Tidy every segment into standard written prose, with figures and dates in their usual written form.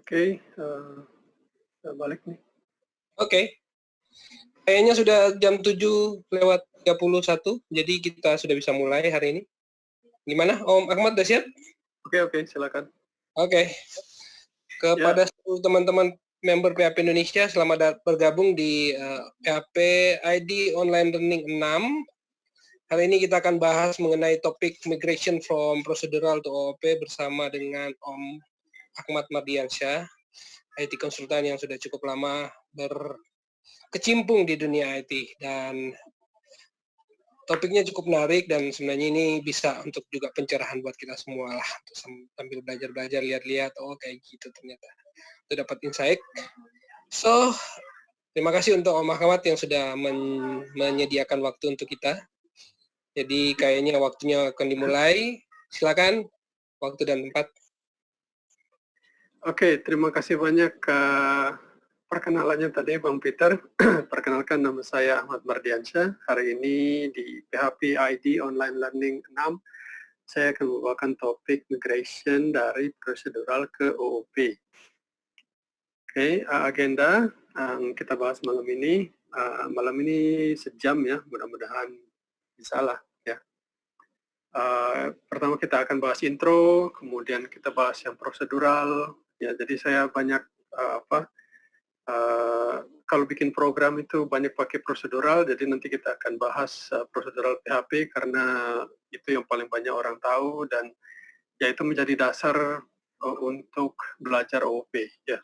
Oke, balik nih. Oke. Kayaknya sudah jam 7:31, jadi kita sudah bisa mulai hari ini. Gimana, Om Ahmad, udah siap? Oke, silakan. Oke. Kepada seluruh teman-teman member PHP Indonesia, selamat bergabung di PHP ID Online Learning 6. Hari ini kita akan bahas mengenai topik migration from procedural to OOP bersama dengan Om Ahmad Mardiansyah, IT konsultan yang sudah cukup lama berkecimpung di dunia IT, dan topiknya cukup menarik dan sebenarnya ini bisa untuk juga pencerahan buat kita semua lah, sambil belajar-belajar, lihat-lihat, oh kayak gitu ternyata. Itu dapat insight. So, terima kasih untuk Om Ahmad yang sudah menyediakan waktu untuk kita. Jadi kayaknya waktunya akan dimulai. Silakan, waktu dan tempat. Oke, terima kasih banyak perkenalannya tadi Bang Peter. Perkenalkan, nama saya Ahmad Mardiansyah. Hari ini di PHP ID Online Learning 6, saya akan membawakan topik migration dari prosedural ke OOP. Oke, agenda yang kita bahas malam ini. Malam ini sejam ya, mudah-mudahan bisa lah ya. Pertama kita akan bahas intro, kemudian kita bahas yang prosedural. Ya, jadi saya banyak kalau bikin program itu banyak pakai prosedural, jadi nanti kita akan bahas prosedural PHP karena itu yang paling banyak orang tahu dan ya itu menjadi dasar untuk belajar OOP ya.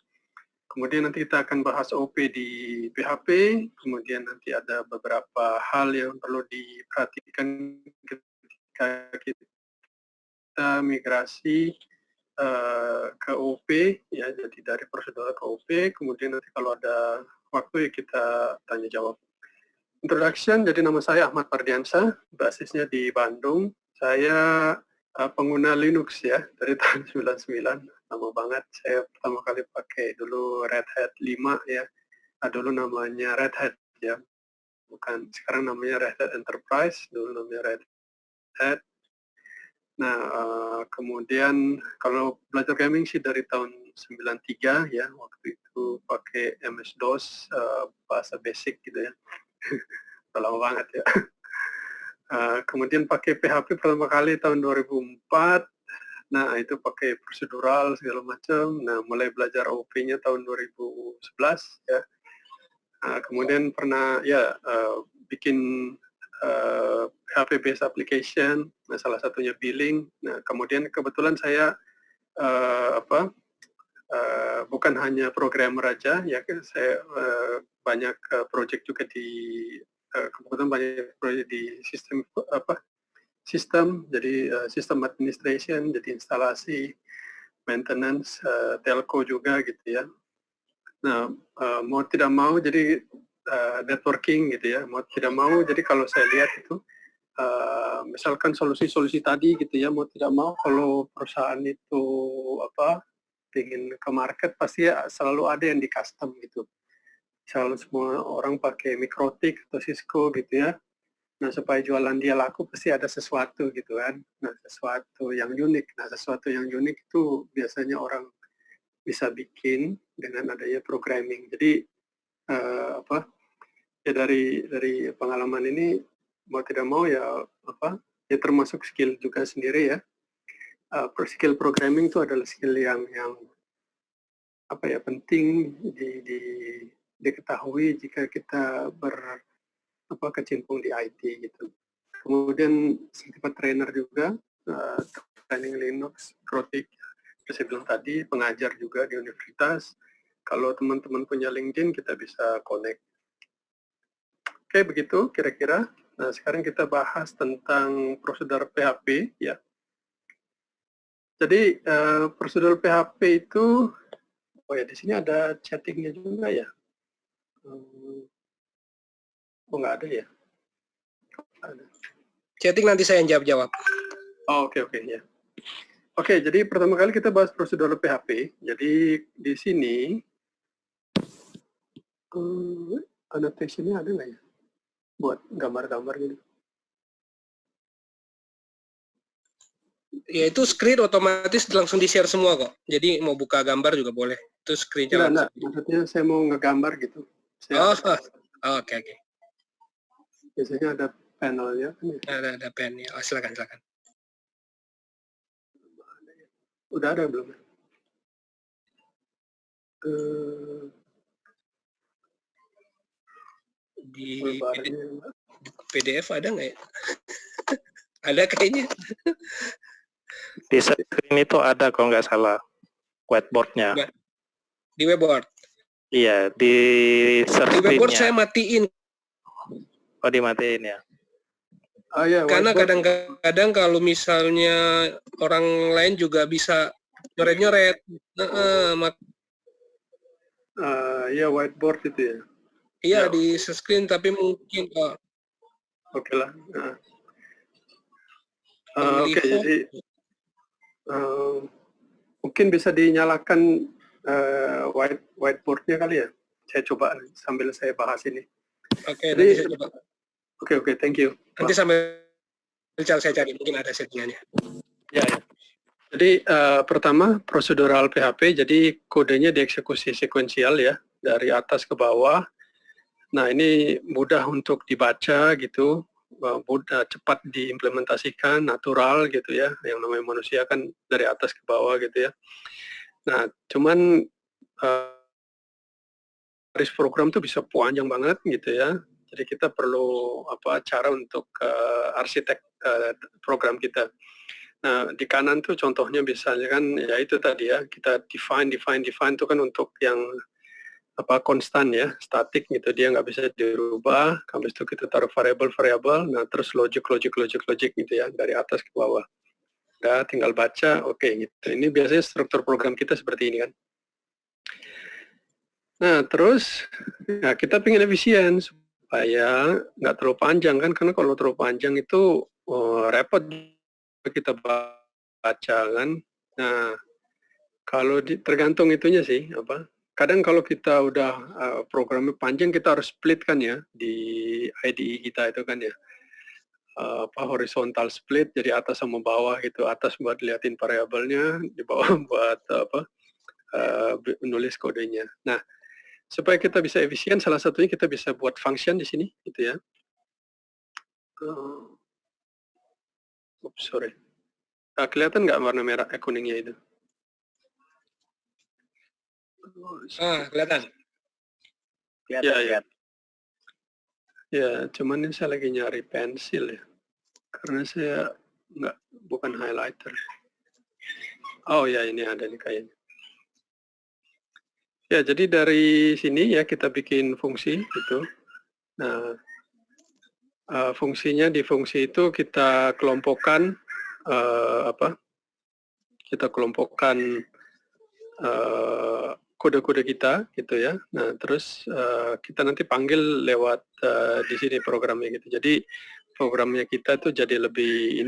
Kemudian nanti kita akan bahas OOP di PHP, kemudian nanti ada beberapa hal yang perlu diperhatikan ketika kita migrasi ke OOP ya, jadi dari prosedural ke OOP. Kemudian nanti kalau ada waktu ya kita tanya jawab. Introduction, jadi nama saya Ahmad Mardiansyah, basisnya di Bandung. Saya pengguna Linux ya dari tahun 99, lama banget. Saya pertama kali pakai dulu Red Hat 5 ya. Dulu namanya Red Hat ya, bukan sekarang namanya Red Hat Enterprise, dulu namanya Red Hat. Nah, kemudian kalau belajar gaming sih dari tahun 93 ya, waktu itu pakai MS-DOS, bahasa basic gitu ya. Lama banget ya. Kemudian pakai PHP pertama kali tahun 2004. Nah, itu pakai prosedural segala macam. Nah, mulai belajar OOP-nya tahun 2011 ya. Kemudian pernah ya bikin PHP based application, nah salah satunya billing. Nah, kemudian kebetulan saya bukan hanya programmer aja ya, saya banyak project juga di kebetulan banyak project di sistem, jadi sistem administration, jadi instalasi, maintenance, telco juga gitu ya. Nah, mau tidak mau jadi networking gitu ya, mau tidak mau jadi kalau saya lihat itu misalkan solusi-solusi tadi gitu ya, mau tidak mau kalau perusahaan itu ingin ke market pasti ya selalu ada yang di custom gitu. Selalu semua orang pakai Mikrotik atau Cisco gitu ya. Nah, supaya jualan dia laku pasti ada sesuatu gitu kan. Nah, sesuatu yang unik. Nah, sesuatu yang unik itu biasanya orang bisa bikin dengan adanya programming. Jadi ya dari pengalaman ini mau tidak mau ya ya termasuk skill juga sendiri ya. Skill programming itu adalah skill yang penting diketahui jika kita kecimpung di IT gitu. Kemudian sempat trainer juga, training Linux, Krotik, saya bilang tadi, pengajar juga di universitas. Kalau teman-teman punya LinkedIn, kita bisa connect. Oke, begitu kira-kira. Nah, sekarang kita bahas tentang prosedur PHP ya. Jadi prosedur PHP itu, oh ya di sini ada chattingnya juga ya. Oh nggak ada ya? Ada. Chatting nanti saya yang jawab-jawab. Oh, oke ya. Oke, jadi pertama kali kita bahas prosedur PHP. Jadi di sini annotation-nya ada nggak ya? Buat gambar-gambar gitu. Ya itu screen otomatis langsung di-share semua kok. Jadi mau buka gambar juga boleh. Itu screen-nya Enggak, langsung. maksudnya saya mau ngegambar gitu. Oh, oke. Biasanya ada panelnya kan ya. Ada pen ya. Oh, silakan. Udah ada belum? Di PDF ada nggak ya? Ada kayaknya. Di screen itu ada kalau nggak salah whiteboard-nya. Di webboard? Iya, di search Di webboard screen-nya. saya matiin. Oh, dimatiin ya? Oh, ya, Karena kadang-kadang kalau misalnya orang lain juga bisa nyoret-nyoret. Iya, whiteboard itu ya. Iya, di screen tapi mungkin Oke lah. Oke, jadi mungkin bisa dinyalakan whiteboard-nya kali ya. Saya coba sambil saya bahas ini. Oke, jadi, nanti saya coba. Oke, thank you. Nanti sambil saya cari, mungkin ada settingannya. Ya. Jadi pertama prosedural PHP, jadi kodenya dieksekusi sekuensial ya, dari atas ke bawah. Nah ini mudah untuk dibaca gitu, mudah cepat diimplementasikan, natural gitu ya, yang namanya manusia kan dari atas ke bawah gitu ya. Nah cuman garis program tuh bisa panjang banget gitu ya. Jadi kita perlu cara untuk arsitek program kita. Nah di kanan tuh contohnya misalnya kan ya itu tadi ya, kita define itu kan untuk yang konstan ya, statik gitu, dia nggak bisa dirubah. Habis itu kita taruh variabel, nah terus logic gitu ya, dari atas ke bawah. Udah tinggal baca, oke gitu. Ini biasanya struktur program kita seperti ini kan. Nah terus ya kita pengen efisien supaya nggak terlalu panjang kan, karena kalau terlalu panjang itu repot kita baca kan. Nah kalau tergantung itunya sih kadang kalau kita udah programnya panjang, kita harus split kan ya di IDE kita itu kan ya, horizontal split, jadi atas sama bawah gitu, atas buat liatin variabelnya, di bawah buat nulis kodenya. Nah supaya kita bisa efisien, salah satunya kita bisa buat function di sini gitu ya. Sorry, kelihatan nggak warna merah kuningnya itu? Kelihatan. Ya, cuman ini saya lagi nyari pensil ya, karena saya bukan highlighter. Oh ya, ini ada nih kayaknya. Ya, jadi dari sini ya kita bikin fungsi gitu. Nah, fungsinya di fungsi itu kita kelompokkan kita kelompokkan kode-kode kita gitu ya. Nah terus kita nanti panggil lewat di sini programnya gitu. Jadi programnya kita tuh jadi lebih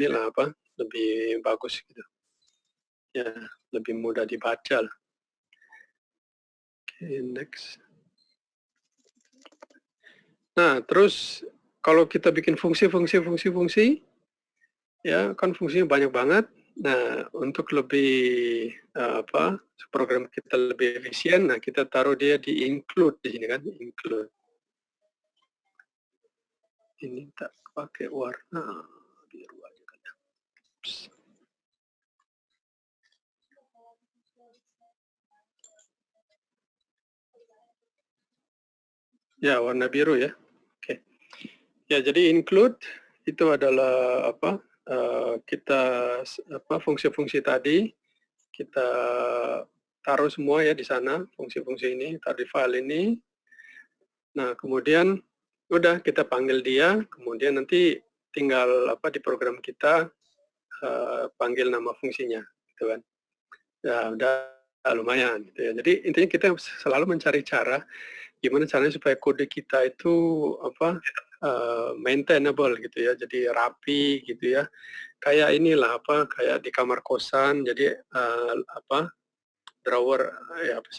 lebih bagus gitu. Ya, lebih mudah dibaca lah. Oke, next. Nah terus kalau kita bikin fungsi ya kan fungsinya banyak banget. Nah, untuk lebih program kita lebih efisien, nah kita taruh dia di include di sini kan, include. Ini tak pakai warna biru aja kan. Ya, warna biru ya. Oke. Ya, jadi include itu adalah kita fungsi-fungsi tadi kita taruh semua ya di sana, fungsi-fungsi ini, taruh di file ini. Nah, kemudian udah kita panggil dia, kemudian nanti tinggal di program kita panggil nama fungsinya, gitu kan. Ya, udah lumayan gitu ya. Jadi intinya kita selalu mencari cara gimana caranya supaya kode kita itu maintainable gitu ya, jadi rapi gitu ya. Kayak inilah kayak di kamar kosan, jadi drawer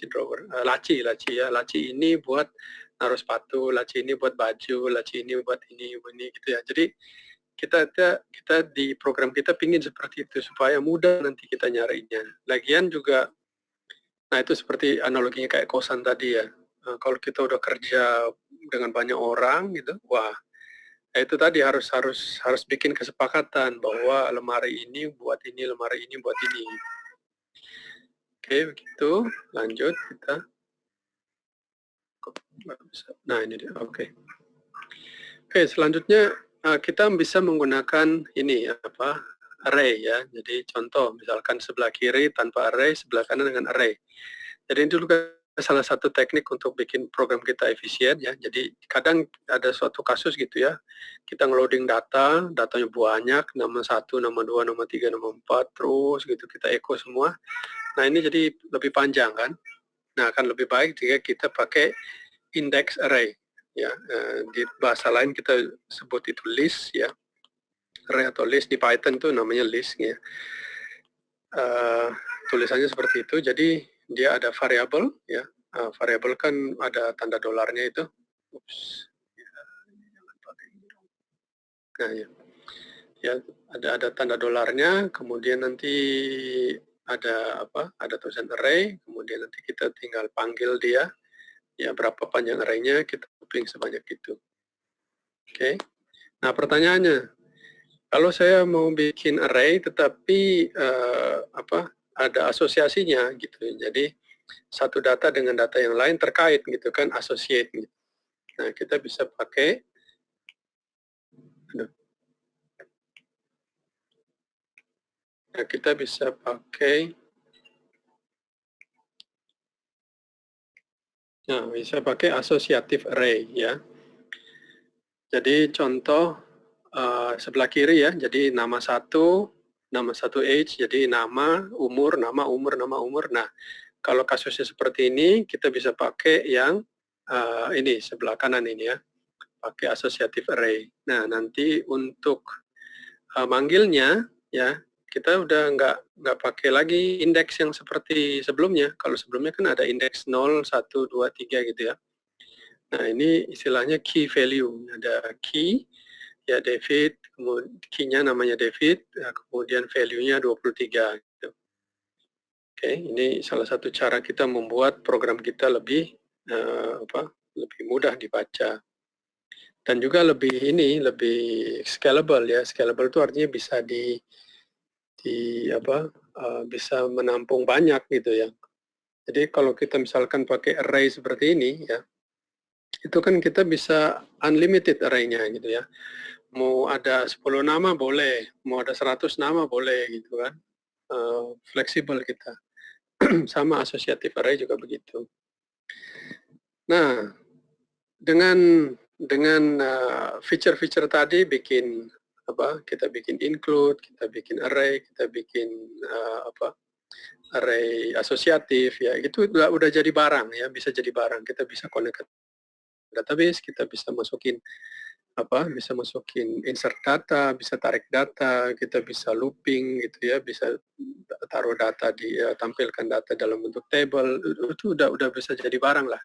drawer, laci ya, laci ini buat naruh sepatu, laci ini buat baju, laci ini buat ini gitu ya. Jadi kita di program kita pingin seperti itu supaya mudah nanti kita nyarinya. Lagian juga, nah itu seperti analoginya kayak kosan tadi ya. Kalau kita udah kerja dengan banyak orang gitu, wah, itu tadi harus bikin kesepakatan bahwa lemari ini buat ini, lemari ini buat ini. Oke, begitu. Lanjut kita. Nah ini dia. Oke, selanjutnya kita bisa menggunakan ini apa, array ya. Jadi contoh misalkan sebelah kiri tanpa array, sebelah kanan dengan array. Jadi ini juga salah satu teknik untuk bikin program kita efisien ya. Jadi kadang ada suatu kasus gitu ya, kita ngeloading data, datanya banyak, nama 1, nama 2, nama 3, nama 4, terus gitu kita echo semua. Nah ini jadi lebih panjang kan. Nah akan lebih baik jika kita pakai index array. Ya, di bahasa lain kita sebut itu list ya, array atau list. Di Python itu namanya list ya. Tulisannya seperti itu. Jadi dia ada variabel ya. Variabel kan ada tanda dolarnya itu. Ups. Nah ya, ada tanda dolarnya. Kemudian nanti ada apa? Ada tulisan array. Kemudian nanti kita tinggal panggil dia. Ya berapa panjang array-nya, kita looping sebanyak itu. Oke. Nah pertanyaannya, kalau saya mau bikin array tetapi ada asosiasinya gitu, jadi satu data dengan data yang lain terkait gitu kan, associate gitu. Nah kita bisa pakai bisa pakai associative array ya. Jadi contoh sebelah kiri ya, jadi nama 1 age, jadi nama, umur, nama, umur, nama, umur. Nah, kalau kasusnya seperti ini, kita bisa pakai yang ini, sebelah kanan ini ya, pakai associative array. Nah, nanti untuk manggilnya, ya, kita udah nggak pakai lagi indeks yang seperti sebelumnya. Kalau sebelumnya kan ada indeks 0, 1, 2, 3 gitu ya. Nah, ini istilahnya key value. Ada key, ya David, kemudian key-nya namanya David, kemudian value-nya 23 gitu. Oke, ini salah satu cara kita membuat program kita lebih lebih mudah dibaca. Dan juga lebih scalable ya. Scalable itu artinya bisa bisa menampung banyak gitu ya. Jadi kalau kita misalkan pakai array seperti ini ya, itu kan kita bisa unlimited array-nya gitu ya. Mau ada 10 nama boleh, mau ada 100 nama boleh gitu kan. Fleksibel kita. Sama associative array juga begitu. Nah, dengan feature-feature tadi kita bikin include, kita bikin array, kita bikin array asosiatif ya, itu udah jadi barang ya, bisa jadi barang. Kita bisa connect ke database, kita bisa masukin insert data, bisa tarik data, kita bisa looping gitu ya, bisa taruh data tampilkan data dalam bentuk table, itu udah bisa jadi barang lah.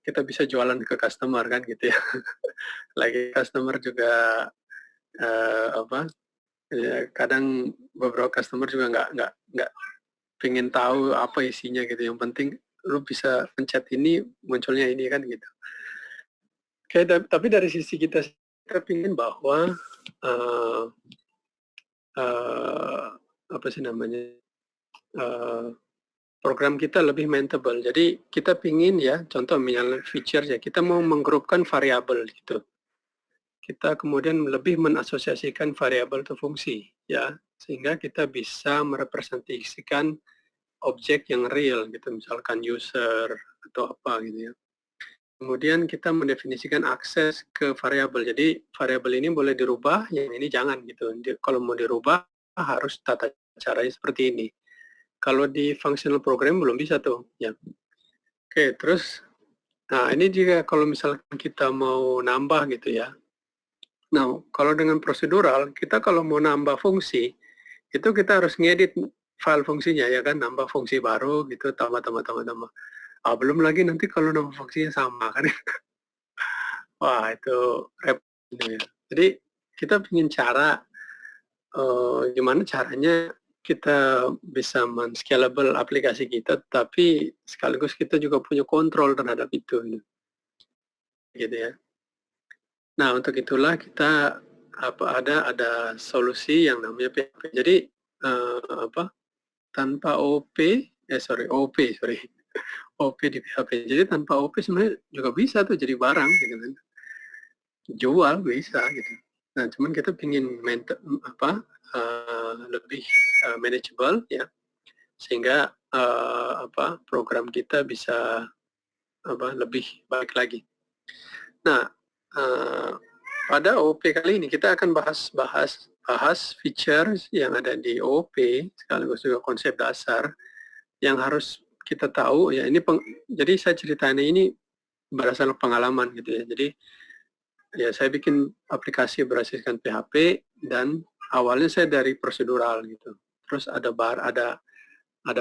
Kita bisa jualan ke customer kan gitu ya. Lagi customer juga ya, kadang beberapa customer juga nggak pengen tahu apa isinya gitu. Yang penting lu bisa pencet ini, munculnya ini kan gitu. Oke, tapi dari sisi kita pengen bahwa program kita lebih maintainable. Jadi kita pingin ya, contoh misalnya feature ya, kita mau menggrupkan variabel gitu. Kita kemudian lebih menasosiasikan variabel atau fungsi ya, sehingga kita bisa merepresentasikan objek yang real gitu, misalkan user atau apa gitu ya. Kemudian kita mendefinisikan akses ke variabel. Jadi variabel ini boleh dirubah, yang ini jangan gitu. Kalau mau dirubah harus tata caranya seperti ini. Kalau di functional program belum bisa tuh ya. Oke, terus nah ini juga kalau misalkan kita mau nambah gitu ya. Nah, kalau dengan prosedural, kita kalau mau nambah fungsi, itu kita harus ngedit file fungsinya ya kan, nambah fungsi baru gitu, tambah. Belum lagi nanti kalau nambah fungsinya sama kan. Wah, itu repot ya. Jadi kita ingin cara gimana caranya kita bisa men-scalable aplikasi kita, tapi sekaligus kita juga punya kontrol terhadap itu, gitu ya. Nah, untuk itulah kita ada solusi yang namanya PHP. Jadi tanpa OP di PHP. Jadi tanpa OP sebenarnya juga bisa tuh jadi barang, gitu kan. Jual bisa gitu. Nah, cuman kita ingin lebih manageable ya, sehingga program kita bisa lebih baik lagi. Nah, pada OP kali ini kita akan bahas features yang ada di OP sekaligus juga konsep dasar yang harus kita tahu ya. Jadi saya ceritanya ini berdasarkan pengalaman gitu ya. Jadi ya saya bikin aplikasi berasaskan PHP dan awalnya saya dari prosedural gitu. Terus ada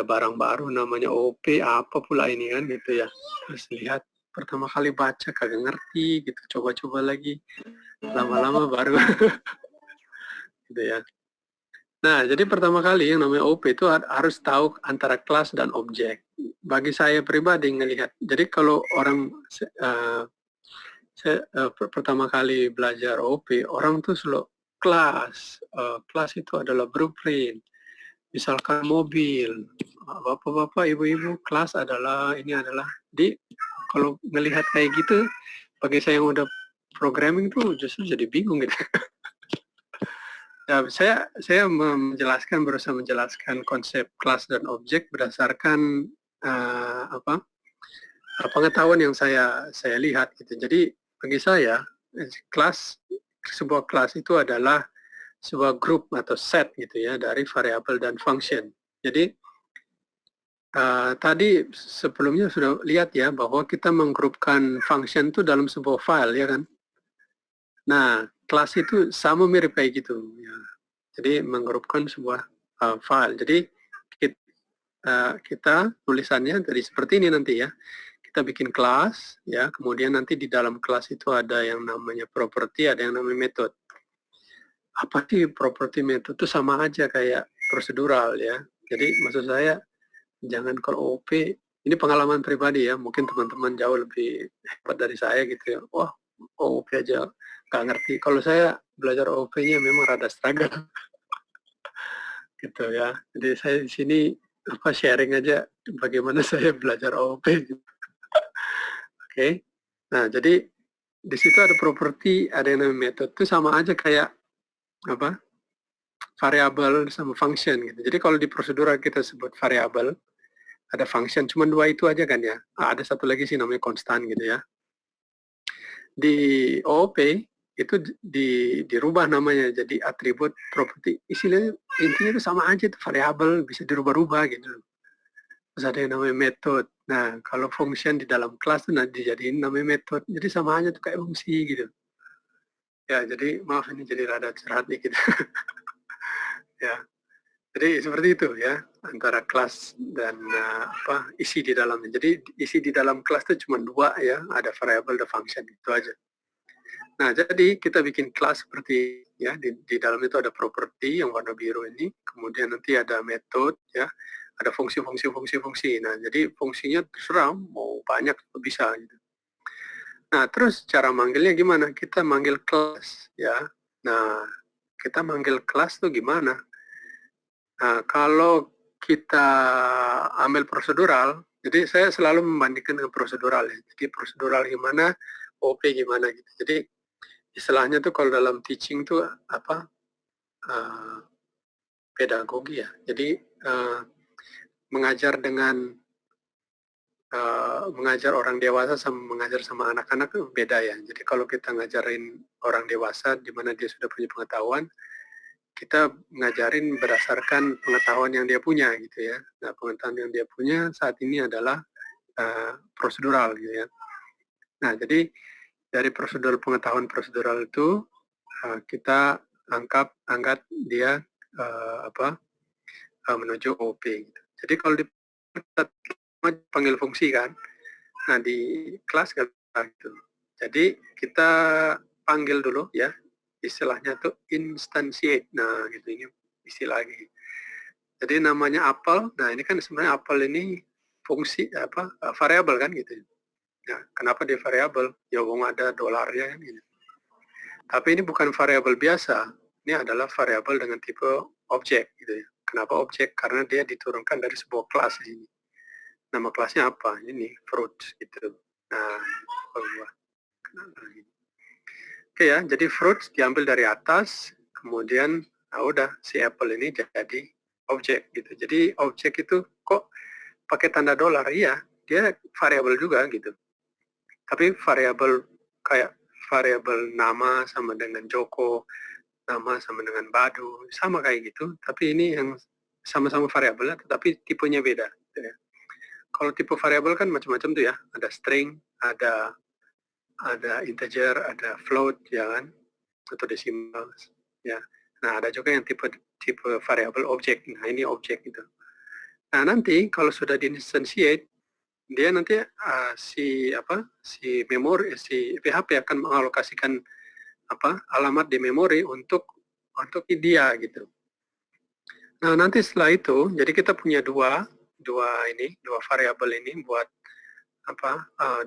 barang baru namanya OP, apa pula ini kan gitu ya. Terus lihat pertama kali baca kagak ngerti gitu, coba-coba lagi, lama-lama baru gitu ya. Nah, jadi pertama kali yang namanya OP itu harus tahu antara kelas dan objek. Bagi saya pribadi ngelihat, jadi kalau orang saya pertama kali belajar OP, orang tuh selalu kelas itu adalah blueprint. Misalkan mobil, bapak-bapak, ibu-ibu, kelas adalah kalau melihat kayak gitu, bagi saya yang udah programming tuh justru jadi bingung gitu. Ya, saya berusaha menjelaskan konsep kelas dan objek berdasarkan pengetahuan yang saya lihat gitu. Jadi bagi saya sebuah kelas itu adalah sebuah grup atau set gitu ya dari variabel dan function. Jadi tadi sebelumnya sudah lihat ya bahwa kita menggrupkan function itu dalam sebuah file ya kan. Nah, kelas itu sama mirip kayak gitu ya. Jadi menggrupkan sebuah file. Jadi kita tulisannya dari seperti ini nanti ya. Kita bikin kelas ya, kemudian nanti di dalam kelas itu ada yang namanya property, ada yang namanya method. Apa sih property method itu sama aja kayak prosedural ya. Jadi maksud saya jangan kalau OP, ini pengalaman pribadi ya, mungkin teman-teman jauh lebih hebat dari saya gitu ya. Wah, OP aja nggak ngerti. Kalau saya belajar OP-nya memang rada struggle gitu ya. Jadi saya di sini sharing aja bagaimana saya belajar OP. Oke. Nah, jadi di situ ada properti, ada yang namanya method. Itu sama aja kayak variabel sama function gitu. Jadi kalau di prosedural kita sebut variabel, ada function, cuma dua itu aja kan ya. Ada satu lagi sih namanya konstan gitu ya. Di OOP itu dirubah namanya jadi atribut properti. Intinya itu sama aja, itu variabel bisa dirubah-rubah gitu. Terus ada yang namanya method. Nah, kalau function di dalam kelas itu dijadiin namanya method. Jadi sama aja tuh kayak fungsi gitu. Ya, jadi maaf ini jadi rada curhat nih gitu. Ya. Jadi seperti itu ya, antara kelas dan isi di dalamnya. Jadi isi di dalam kelas itu cuma dua ya, ada variable, ada function, itu aja. Nah, jadi kita bikin kelas seperti ya, di dalam itu ada properti yang warna biru ini, kemudian nanti ada method ya, ada fungsi. Nah, jadi fungsinya terserah mau banyak bisa gitu. Nah, terus cara manggilnya gimana? Kita manggil kelas ya. Nah, kita manggil kelas tuh gimana? Nah, kalau kita ambil prosedural, jadi saya selalu membandingkan dengan prosedural ya. Jadi prosedural gimana, OP gimana gitu. Jadi istilahnya tuh kalau dalam teaching tuh pedagogi ya. Jadi mengajar mengajar orang dewasa sama mengajar sama anak-anak tuh beda ya. Jadi kalau kita ngajarin orang dewasa di mana dia sudah punya pengetahuan, kita ngajarin berdasarkan pengetahuan yang dia punya gitu ya. Nah, pengetahuan yang dia punya saat ini adalah prosedural gitu ya. Nah, jadi dari pengetahuan prosedural itu kita angkat dia menuju OP gitu. Jadi kalau di panggil fungsi kan. Nah, di kelas gitu. Jadi kita panggil dulu ya istilahnya tuh instantiate. Nah, gitu, ini istilah lagi. Jadi namanya apel. Nah, ini kan sebenarnya apel ini fungsi variabel kan gitu. Ya, kenapa dia variabel? Ya wong ada dolarnya kan gitu. Tapi ini bukan variabel biasa. Ini adalah variabel dengan tipe objek gitu ya. Kenapa objek? Karena dia diturunkan dari sebuah kelas ini. Nama kelasnya apa? Ini fruit gitu. Nah, buah. Oke ya, jadi fruit diambil dari atas, kemudian udah si apple ini jadi objek gitu. Jadi objek itu kok pakai tanda dolar? Iya, dia variabel juga gitu. Tapi variabel kayak variabel nama sama dengan Joko, nama sama dengan Badu, sama kayak gitu. Tapi ini yang sama-sama variabel, tetapi tipenya beda. Gitu ya. Kalau tipe variabel kan macam-macam tuh ya, ada string, ada integer, ada float, ya kan, atau desimal, ya. Nah, ada juga yang tipe variabel objek. Nah, ini objek gitu. Nah, nanti kalau sudah diinstantiate, dia nanti si memori, si PHP akan mengalokasikan alamat di memori untuk dia gitu. Nah, nanti setelah itu, jadi kita punya dua variabel ini buat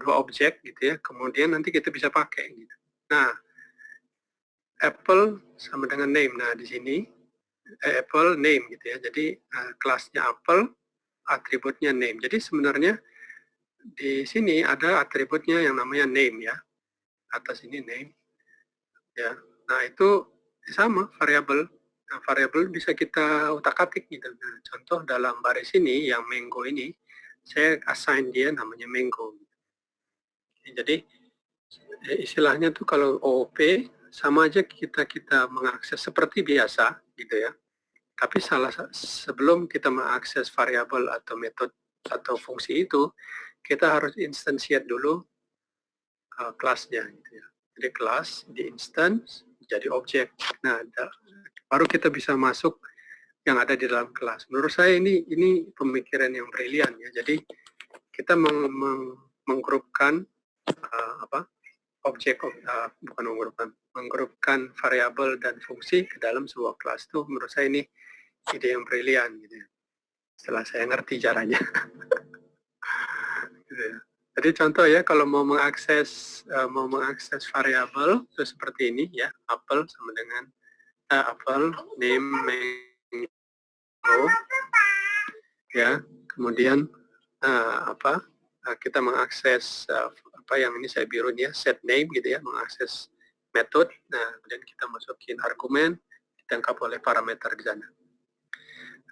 dua objek gitu ya. Kemudian nanti kita bisa pakai gitu. Nah, apple sama dengan name. Nah, di sini apple name gitu ya. Jadi kelasnya apple, atributnya name. Jadi sebenarnya di sini ada atributnya yang namanya name ya. Atas ini name. Ya. Nah, itu sama variabel. Nah, variabel bisa kita utak-atik gitu. Nah, contoh dalam baris ini yang mango ini, saya assign dia namanya mango. Jadi istilahnya tuh kalau OOP sama aja kita mengakses seperti biasa gitu ya. Tapi sebelum kita mengakses variabel atau metode atau fungsi itu, kita harus instantiate dulu kelasnya gitu ya. Jadi kelas di instance jadi objek. Nah, baru kita bisa masuk yang ada di dalam kelas. Menurut saya ini pemikiran yang brilian ya. Jadi kita menggrupkan objek, bukan menggrupkan variabel dan fungsi ke dalam sebuah kelas itu menurut saya ini ide yang brilian gitu ya. Setelah saya ngerti caranya. Gitu ya. Jadi contoh ya, kalau mau mengakses variabel itu seperti ini ya, apple sama dengan apple name mango ya, kemudian kita mengakses yang ini saya biru ya, set name gitu ya, mengakses metode. Nah, kemudian kita masukin argumen ditangkap oleh parameter di sana.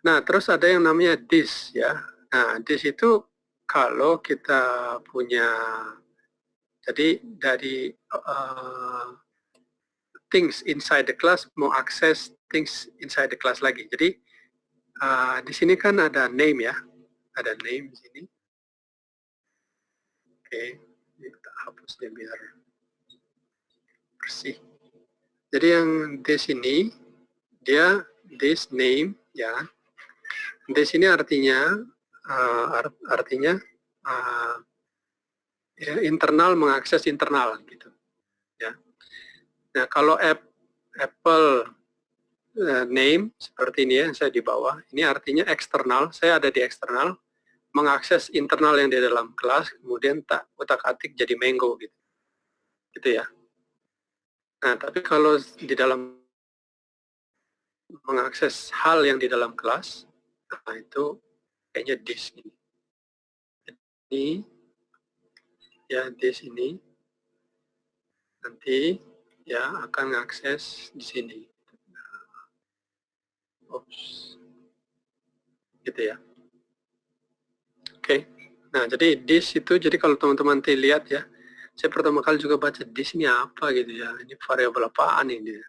Nah, terus ada yang namanya this ya. Nah, this itu kalau kita punya, jadi dari things inside the class mau akses things inside the class lagi. Jadi di sini kan ada name ya, ada name di sini. Oke, ini kita hapus deh biar bersih. Jadi yang this ini dia this name ya. This ini artinya ya, internal mengakses internal gitu ya. Nah, kalau apple name seperti ini ya, saya di bawah, ini artinya eksternal, saya ada di eksternal, mengakses internal yang di dalam kelas, kemudian tak utak-atik jadi mango gitu. Gitu ya. Nah, tapi kalau di dalam mengakses hal yang di dalam kelas, nah itu kayaknya this ini. Ini ya this ini nanti ya akan mengakses di sini. Oops. Gitu ya. Oke. Nah, jadi this itu, jadi kalau teman-teman lihat ya, saya pertama kali juga baca this ini apa gitu ya. Ini variabel apaan ini?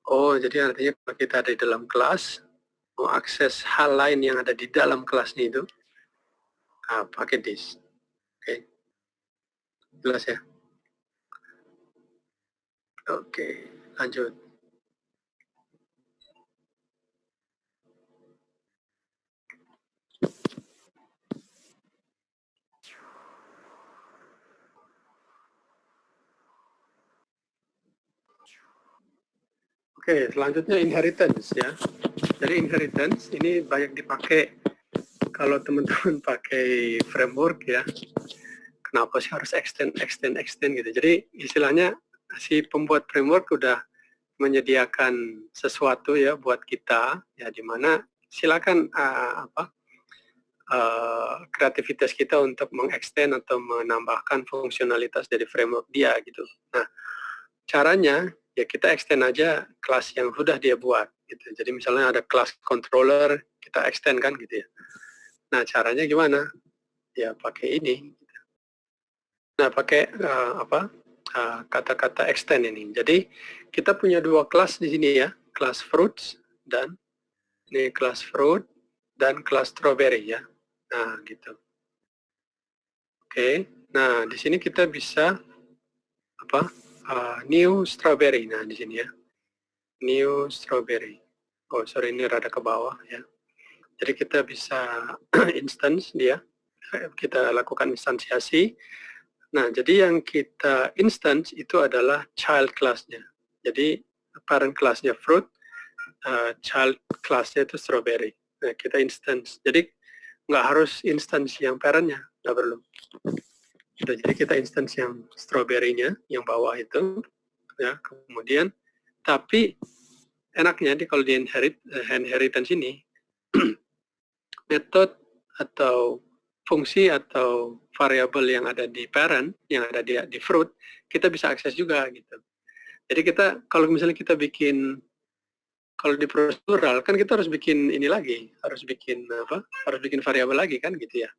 Oh, jadi artinya kalau kita ada di dalam kelas, mau akses hal lain yang ada di dalam kelasnya itu, pakai this. Oke. Jelas ya? Oke, lanjut. Oke, selanjutnya inheritance ya. Jadi inheritance ini banyak dipakai kalau teman-teman pakai framework ya. Kenapa sih harus extend gitu. Jadi istilahnya si pembuat framework udah menyediakan sesuatu ya buat kita ya, di mana silakan kreativitas kita untuk mengextend atau menambahkan fungsionalitas dari framework dia gitu. Nah, caranya ya kita extend aja kelas yang sudah dia buat gitu. Jadi misalnya ada kelas controller, kita extend kan gitu ya. Nah, caranya gimana? Ya pakai ini. Nah, pakai kata-kata extend ini. Jadi kita punya dua kelas di sini ya, kelas fruits dan ini kelas fruit dan kelas strawberry ya. Nah, gitu. Oke. Nah, di sini kita bisa new strawberry. Nah, di sini ya. New strawberry. Oh, sorry, ini rada ke bawah ya. Jadi kita bisa instance dia. Kita lakukan instansiasi. Nah, jadi yang kita instance itu adalah child class-nya. Jadi parent class-nya fruit, child class-nya itu strawberry. Nah, kita instance. Jadi nggak harus instance yang parent-nya, nggak perlu. Jadi kita instance yang strawberry-nya, yang bawah itu, ya. Kemudian, tapi enaknya kalau di inheritance ini, metode atau fungsi atau variabel yang ada di parent, yang ada di fruit, kita bisa akses juga gitu. Jadi kita, kalau misalnya kita bikin, kalau di prosedural kan kita harus bikin ini lagi, harus bikin variabel lagi kan gitu ya.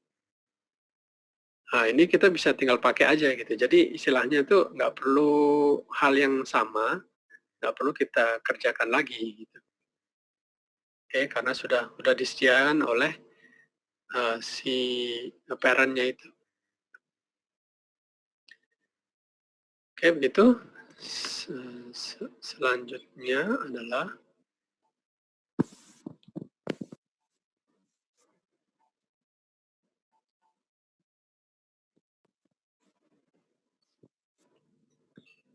Nah, ini kita bisa tinggal pakai aja gitu. Jadi istilahnya itu nggak perlu hal yang sama, nggak perlu kita kerjakan lagi gitu. Oke, karena sudah disediakan oleh si parent-nya itu. Oke, begitu. Selanjutnya adalah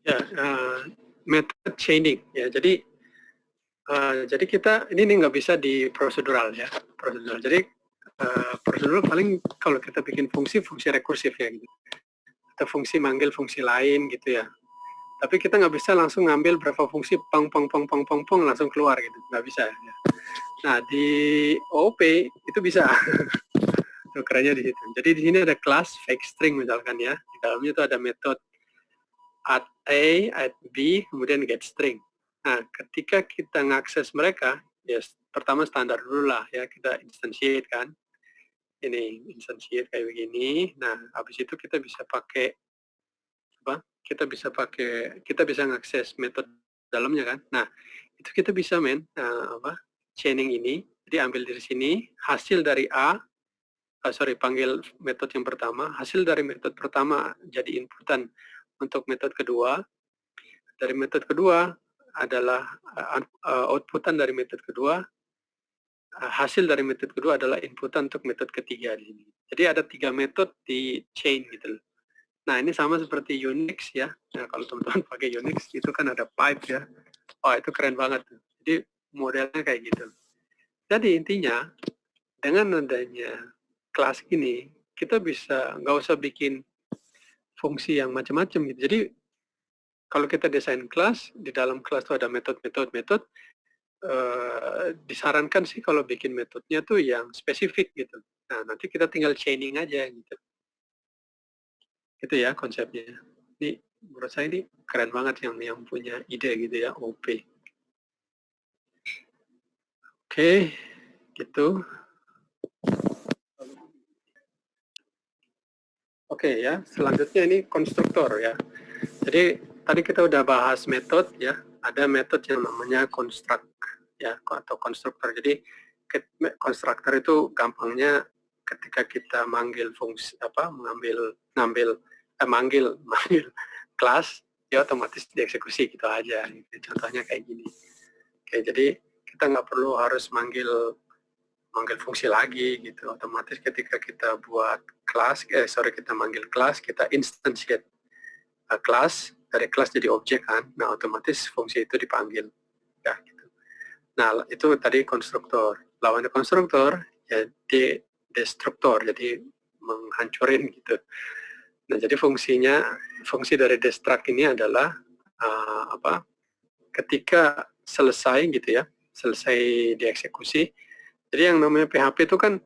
ya method chaining ya. Jadi kita ini nggak bisa di prosedural ya, prosedural. Jadi prosedural paling kalau kita bikin fungsi rekursif ya gitu, atau fungsi manggil fungsi lain gitu ya. Tapi kita nggak bisa langsung ngambil berapa fungsi pang langsung keluar gitu, nggak bisa ya. Nah, di OOP itu bisa. Tuh, kerennya di situ. Jadi di sini ada kelas fake string misalkan ya. Di dalamnya itu ada metode add A, add B, kemudian get string. Nah, ketika kita ngakses mereka, ya pertama standar dulu lah ya, kita instantiate kan. Ini instantiate kayak begini. Nah, habis itu kita bisa pakai kita bisa ngakses metode dalamnya kan. Nah, itu kita bisa chaining ini. Jadi ambil dari sini hasil dari panggil metode yang pertama, hasil dari metode pertama jadi inputan untuk metode kedua. Dari metode kedua adalah outputan dari metode kedua. Hasil dari metode kedua adalah inputan untuk metode ketiga di sini. Jadi ada 3 metode di chain gitu loh. Nah, ini sama seperti Unix ya. Nah, kalau teman-teman pakai Unix itu kan ada pipe ya. Oh, itu keren banget. Jadi modelnya kayak gitu. Jadi intinya dengan adanya kelas ini kita bisa nggak usah bikin fungsi yang macam-macam gitu. Jadi kalau kita desain kelas, di dalam kelas itu ada metode, disarankan sih kalau bikin metodenya tuh yang spesifik gitu. Nah, nanti kita tinggal chaining aja gitu. Itu ya konsepnya. Ini menurut saya ini keren banget yang punya ide gitu ya, OP. Oke, gitu. Oke ya, selanjutnya ini konstruktor ya. Jadi tadi kita udah bahas metode ya, ada metode yang namanya construct ya, atau konstruktor. Jadi konstruktor itu gampangnya ketika kita manggil fungsi manggil kelas, dia otomatis dieksekusi gitu aja. Contohnya kayak gini. Oke, jadi kita nggak perlu harus manggil fungsi lagi gitu. Otomatis ketika kita buat kelas, kita manggil kelas, kita instantiate kelas, dari kelas jadi objek kan. Nah, otomatis fungsi itu dipanggil. ya gitu. Nah, itu tadi konstruktor. Lawannya konstruktor ya destruktor, jadi menghancurin gitu. Nah, jadi fungsi dari destruct ini adalah ketika selesai gitu ya, selesai dieksekusi. Jadi yang namanya PHP itu kan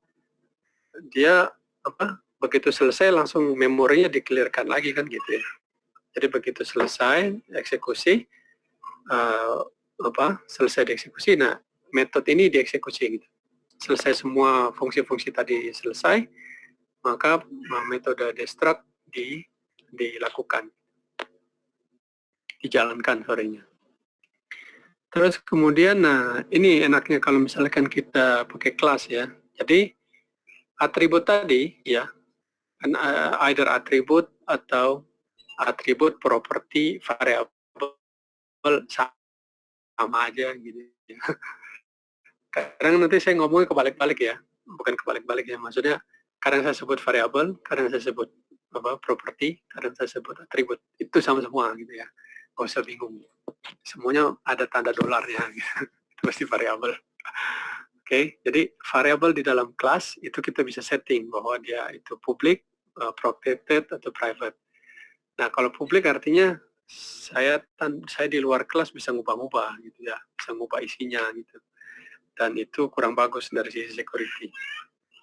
dia begitu selesai langsung memorinya di-clear-kan lagi kan gitu ya. Jadi begitu selesai eksekusi, selesai dieksekusi, nah metode ini dieksekusi gitu. Selesai semua fungsi-fungsi tadi selesai, maka metode destruct dilakukan, dijalankan sorenya. Terus kemudian, nah ini enaknya kalau misalkan kita pakai kelas ya. Jadi atribut tadi ya, either atribut atau atribut, properti, variabel sama aja gitu. Kadang nanti saya ngomongnya kebalik-balik ya, bukan kebalik-balik ya, maksudnya kadang saya sebut variabel, kadang saya sebut properti, kadang saya sebut atribut, itu sama semua gitu ya, nggak usah bingung, semuanya ada tanda dolarnya gitu. Itu pasti variabel. Oke, jadi variabel di dalam kelas itu kita bisa setting bahwa dia itu public, protected atau private. Nah, kalau public artinya saya di luar kelas bisa ngubah-ngubah gitu ya, bisa ngubah isinya gitu. Dan itu kurang bagus dari sisi security.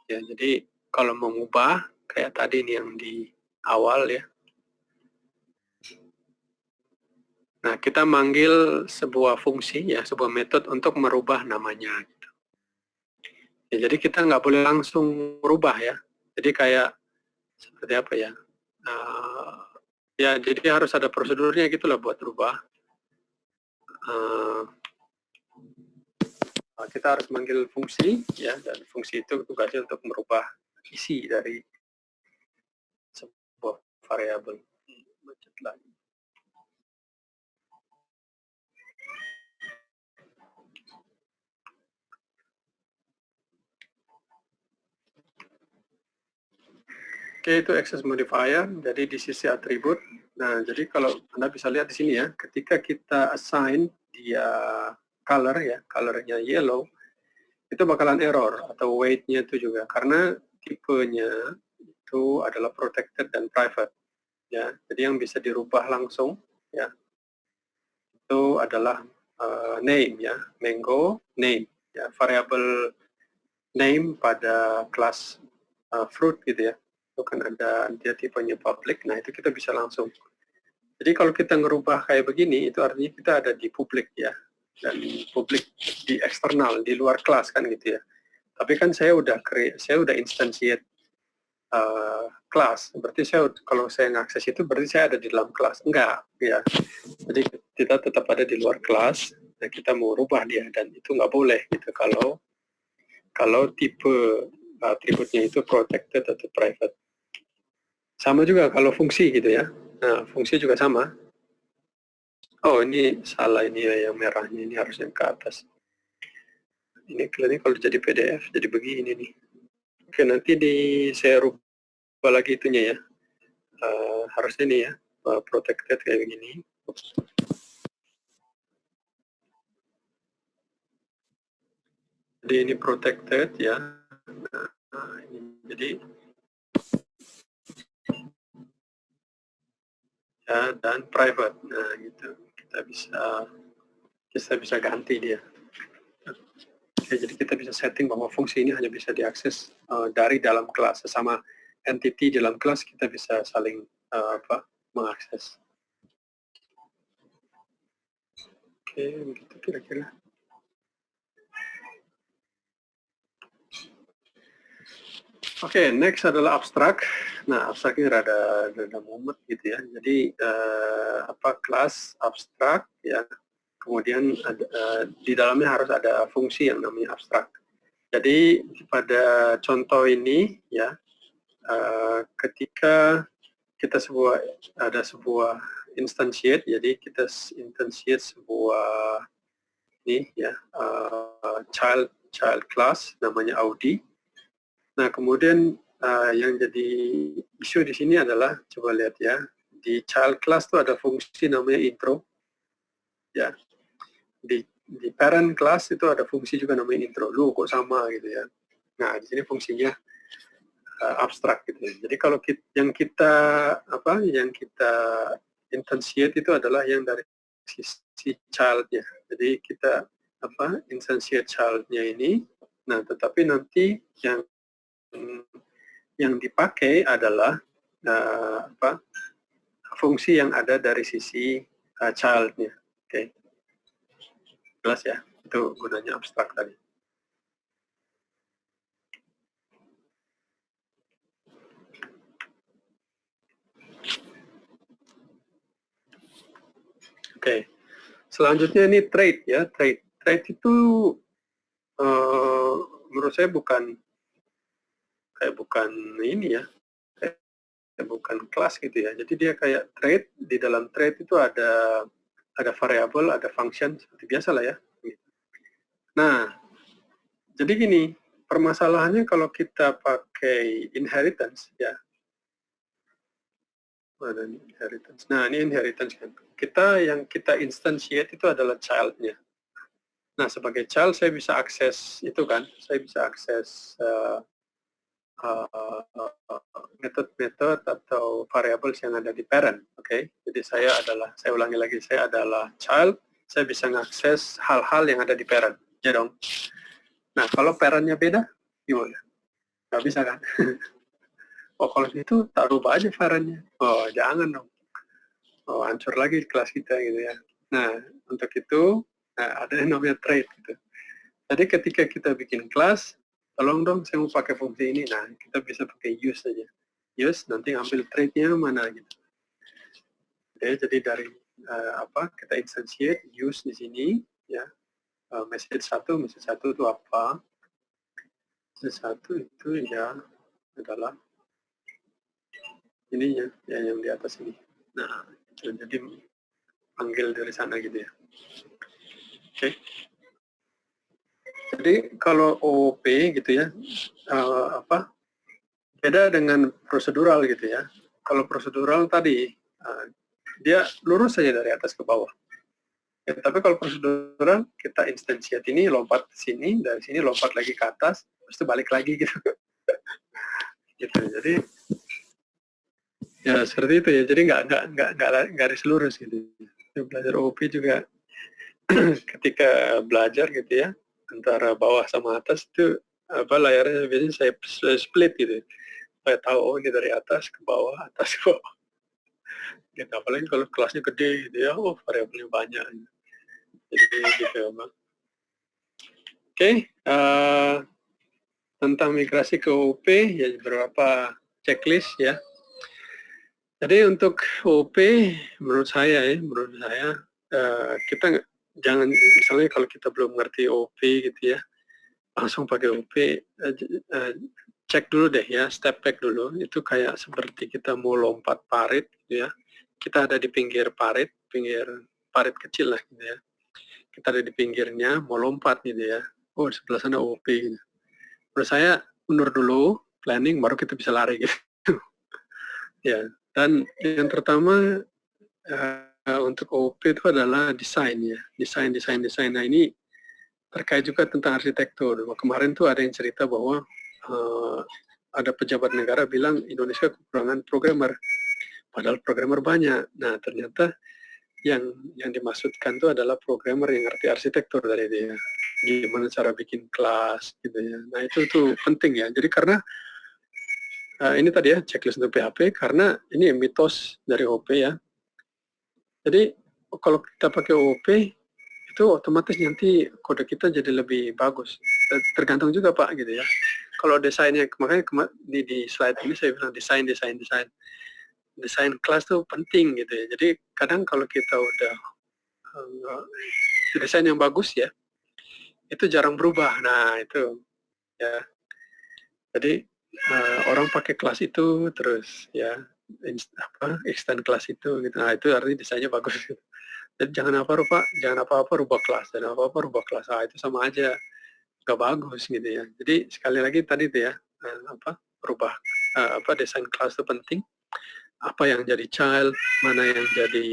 Ya, jadi kalau mau ngubah kayak tadi nih yang di awal ya. Nah, kita manggil sebuah fungsi ya, sebuah metode untuk merubah namanya gitu. Ya, jadi kita nggak boleh langsung merubah ya. Jadi kayak seperti apa ya? Ya, jadi harus ada prosedurnya gitulah buat rubah. Kita harus manggil fungsi ya, dan fungsi itu tugasnya untuk merubah isi dari sebuah variabel. Oke, itu access modifier. Jadi di sisi atribut. Nah, jadi kalau Anda bisa lihat di sini ya, ketika kita assign dia color ya, colornya yellow, itu bakalan error atau weight-nya itu juga karena tipenya itu adalah protected dan private ya. Jadi yang bisa dirubah langsung ya itu adalah name ya, mango name ya, variable name pada kelas fruit gitu ya. Itu kan ada dia tipenya public, nah itu kita bisa langsung. Jadi kalau kita ngerubah kayak begini, itu artinya kita ada di publik ya, dan publik di eksternal, di luar kelas kan gitu ya. Tapi kan saya udah instansiate kelas, berarti kalau saya ngakses itu berarti saya ada di dalam kelas. Enggak ya, jadi kita tetap ada di luar kelas, dan kita mau rubah dia, dan itu nggak boleh gitu kalau tipe atributnya itu protected atau private. Sama juga kalau fungsi gitu ya. Nah, fungsi juga sama. Oh, ini salah, ini yang merahnya, ini harusnya ke atas. Ini kalau jadi PDF jadi begini nih. Oke, nanti saya rubah lagi itunya ya. Harusnya ini ya, protected kayak begini. Jadi ini protected ya. Nah, ini jadi ya, dan private. Nah, gitu. Kita bisa ganti dia. Oke, jadi kita bisa setting bahwa fungsi ini hanya bisa diakses dari dalam kelas, sesama entity dalam kelas kita bisa saling mengakses. Oke, begitu kira-kira. Oke, next adalah abstrak. Nah, abstrak ini rada mumet gitu ya. Jadi kelas abstrak ya. Kemudian di dalamnya harus ada fungsi yang namanya abstrak. Jadi pada contoh ini ya, ketika kita ada sebuah instantiate, jadi kita instantiate sebuah ini ya, child class namanya Audi. Nah, kemudian yang jadi isu di sini adalah, coba lihat ya, di child class itu ada fungsi namanya intro, ya. di parent class itu ada fungsi juga namanya intro. Lu kok sama gitu ya. Nah, di sini fungsinya abstrak gitu ya. Jadi kalau yang kita instantiate itu adalah yang dari sisi child-nya. Jadi kita instantiate child-nya ini. Nah, tetapi nanti yang dipakai adalah fungsi yang ada dari sisi child-nya. Oke. Jelas ya? Itu gunanya abstrak tadi. Oke. Selanjutnya ini trait ya. Trait itu menurut saya bukan ini ya. Bukan kelas gitu ya. Jadi dia kayak trait, di dalam trait itu ada variabel, ada function seperti biasa lah ya. Nah, jadi gini, permasalahannya kalau kita pakai inheritance ya. Mana ini inheritance? Nah, ini inheritance kan. Yang kita instantiate itu adalah child-nya. Nah, sebagai child saya bisa akses itu kan. Saya bisa akses metode atau variables yang ada di parent. Oke. Jadi saya ulangi lagi, saya adalah child, saya bisa mengakses hal-hal yang ada di parent. Ya dong. Nah, kalau parentnya beda, gimana? Nggak bisa kan? Oh, kalau gitu tak rubah aja parentnya. Oh, jangan dong. Oh, hancur lagi kelas kita gitu ya. Nah, untuk itu ada yang namanya trait gitu. Jadi ketika kita bikin kelas, tolong dong saya mau pakai fungsi ini. Nah, kita bisa pakai use saja. Use, nanti ambil trait-nya mana gitu. Jadi dari kita instantiate use di sini ya. Message 1 itu apa? Message 1 itu ya adalah ininya ya, yang di atas ini. Nah, jadi panggil dari sana gitu ya. Oke. Jadi kalau OOP gitu ya, beda dengan prosedural gitu ya. Kalau prosedural tadi dia lurus saja dari atas ke bawah. Ya, tapi kalau prosedural kita instantiate ini lompat ke sini, dari sini lompat lagi ke atas, terus itu balik lagi gitu. Gitu. Jadi ya seperti itu ya. Jadi nggak garis lurus gitu. Belajar OOP juga ketika belajar gitu ya, antara bawah sama atas itu layarnya biasanya saya split gitu. Saya tahu oh ini dari atas ke bawah, atas ke bawah. Gitu. Apalagi kalau kelasnya gede gitu ya, oh variabelnya banyak. Jadi gitu ya Bang. Oke, tentang migrasi ke OOP ya beberapa checklist ya. Jadi untuk OOP menurut saya kita jangan, misalnya kalau kita belum ngerti OOP gitu ya, langsung pakai OOP, cek dulu deh ya, step back dulu. Itu kayak seperti kita mau lompat parit gitu ya. Kita ada di pinggir parit kecil lah gitu ya. Kita ada di pinggirnya, mau lompat gitu ya. Oh, di sebelah sana OOP gitu. Menurut saya mundur dulu, planning, baru kita bisa lari gitu. Ya, dan yang pertama untuk OOP itu adalah desain ya, desain. Nah ini terkait juga tentang arsitektur. Kemarin tuh ada yang cerita bahwa ada pejabat negara bilang Indonesia kekurangan programmer, padahal programmer banyak. Nah ternyata yang dimaksudkan itu adalah programmer yang ngerti arsitektur dari dia, gimana cara bikin kelas gitu ya. Nah itu tuh penting ya. Jadi karena ini tadi ya checklist untuk PHP, karena ini mitos dari OOP ya. Jadi kalau kita pakai OOP itu otomatis nanti kode kita jadi lebih bagus. Tergantung juga Pak gitu ya. Kalau desainnya, makanya di slide ini saya bilang desain. Desain kelas tuh penting gitu ya. Jadi kadang kalau kita udah desain yang bagus ya, itu jarang berubah. Nah itu ya. Jadi orang pakai kelas itu terus ya extend kelas itu gitu. Nah itu artinya desainnya bagus. Gitu. Jadi jangan apa-apa rubah kelas, Ah itu sama aja nggak bagus gitu ya. Jadi sekali lagi tadi itu ya berubah desain kelas itu penting. Apa yang jadi child, mana yang jadi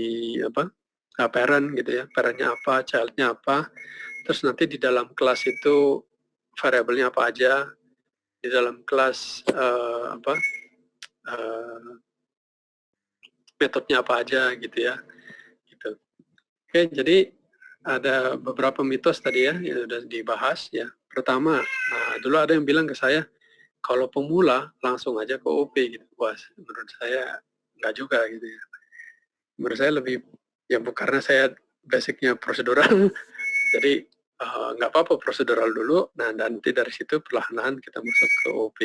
parent gitu ya, parentnya apa, childnya apa. terus nanti di dalam kelas itu variabelnya apa aja, di dalam kelas metodenya apa aja gitu ya. Gitu. Oke, jadi ada beberapa mitos tadi ya yang sudah dibahas ya. Pertama, dulu ada yang bilang ke saya, kalau pemula langsung aja ke OP gitu. Wah, menurut saya nggak juga gitu ya. Menurut saya lebih, ya karena saya basicnya prosedural, jadi nggak apa-apa prosedural dulu, nah nanti dari situ perlahan-lahan kita masuk ke OP.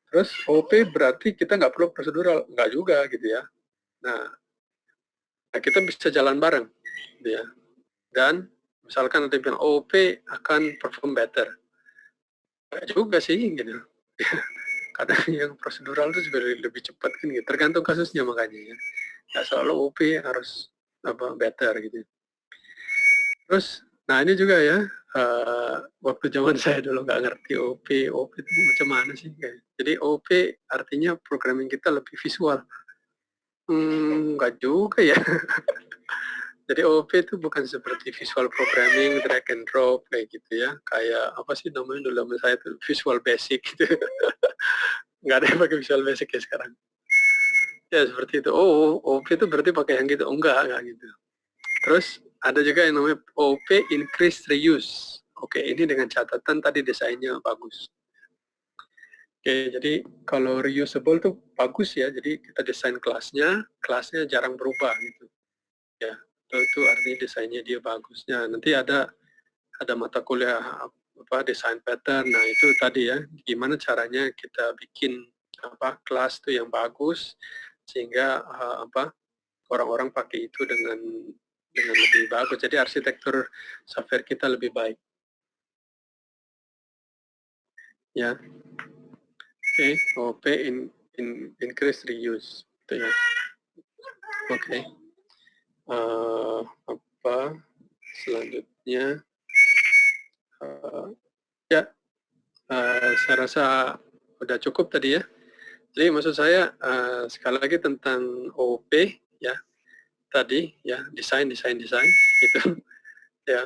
Terus OP berarti kita nggak perlu prosedural, nggak juga gitu ya. Nah, kita bisa jalan bareng, gitu ya. Dan misalkan ada yang bilang OP akan perform better, nggak juga sih, gitu. Kadang yang prosedural itu juga lebih cepat kan, gitu. Tergantung kasusnya makanya ya. Nggak selalu OP harus better gitu. Terus, nah ini juga ya, waktu zaman saya dulu nggak ngerti OP itu macam mana sih? Jadi OP artinya programming kita lebih visual. Nggak juga ya. Jadi OOP itu bukan seperti visual programming, drag and drop kayak gitu ya. Kayak apa sih namanya dulu zaman saya itu visual basic gitu. Nggak ada yang pakai visual basic ya sekarang. Ya seperti itu. Oh, OOP itu berarti pakai yang gitu. Enggak gitu. Terus ada juga yang namanya OOP increase reuse. Oke, ini dengan catatan tadi desainnya bagus. Oke, jadi kalau reusable tuh bagus ya. Jadi kita desain kelasnya jarang berubah gitu. Ya, itu artinya desainnya dia bagusnya. Nanti ada mata kuliah desain pattern. Nah, itu tadi ya, gimana caranya kita bikin kelas tuh yang bagus sehingga orang-orang pakai itu dengan lebih bagus. Jadi arsitektur software kita lebih baik. Ya. Oke, OP increase reuse. Itu ya. Oke. Selanjutnya saya rasa udah cukup tadi ya. Jadi maksud saya sekali lagi tentang OOP ya tadi ya, desain itu ya,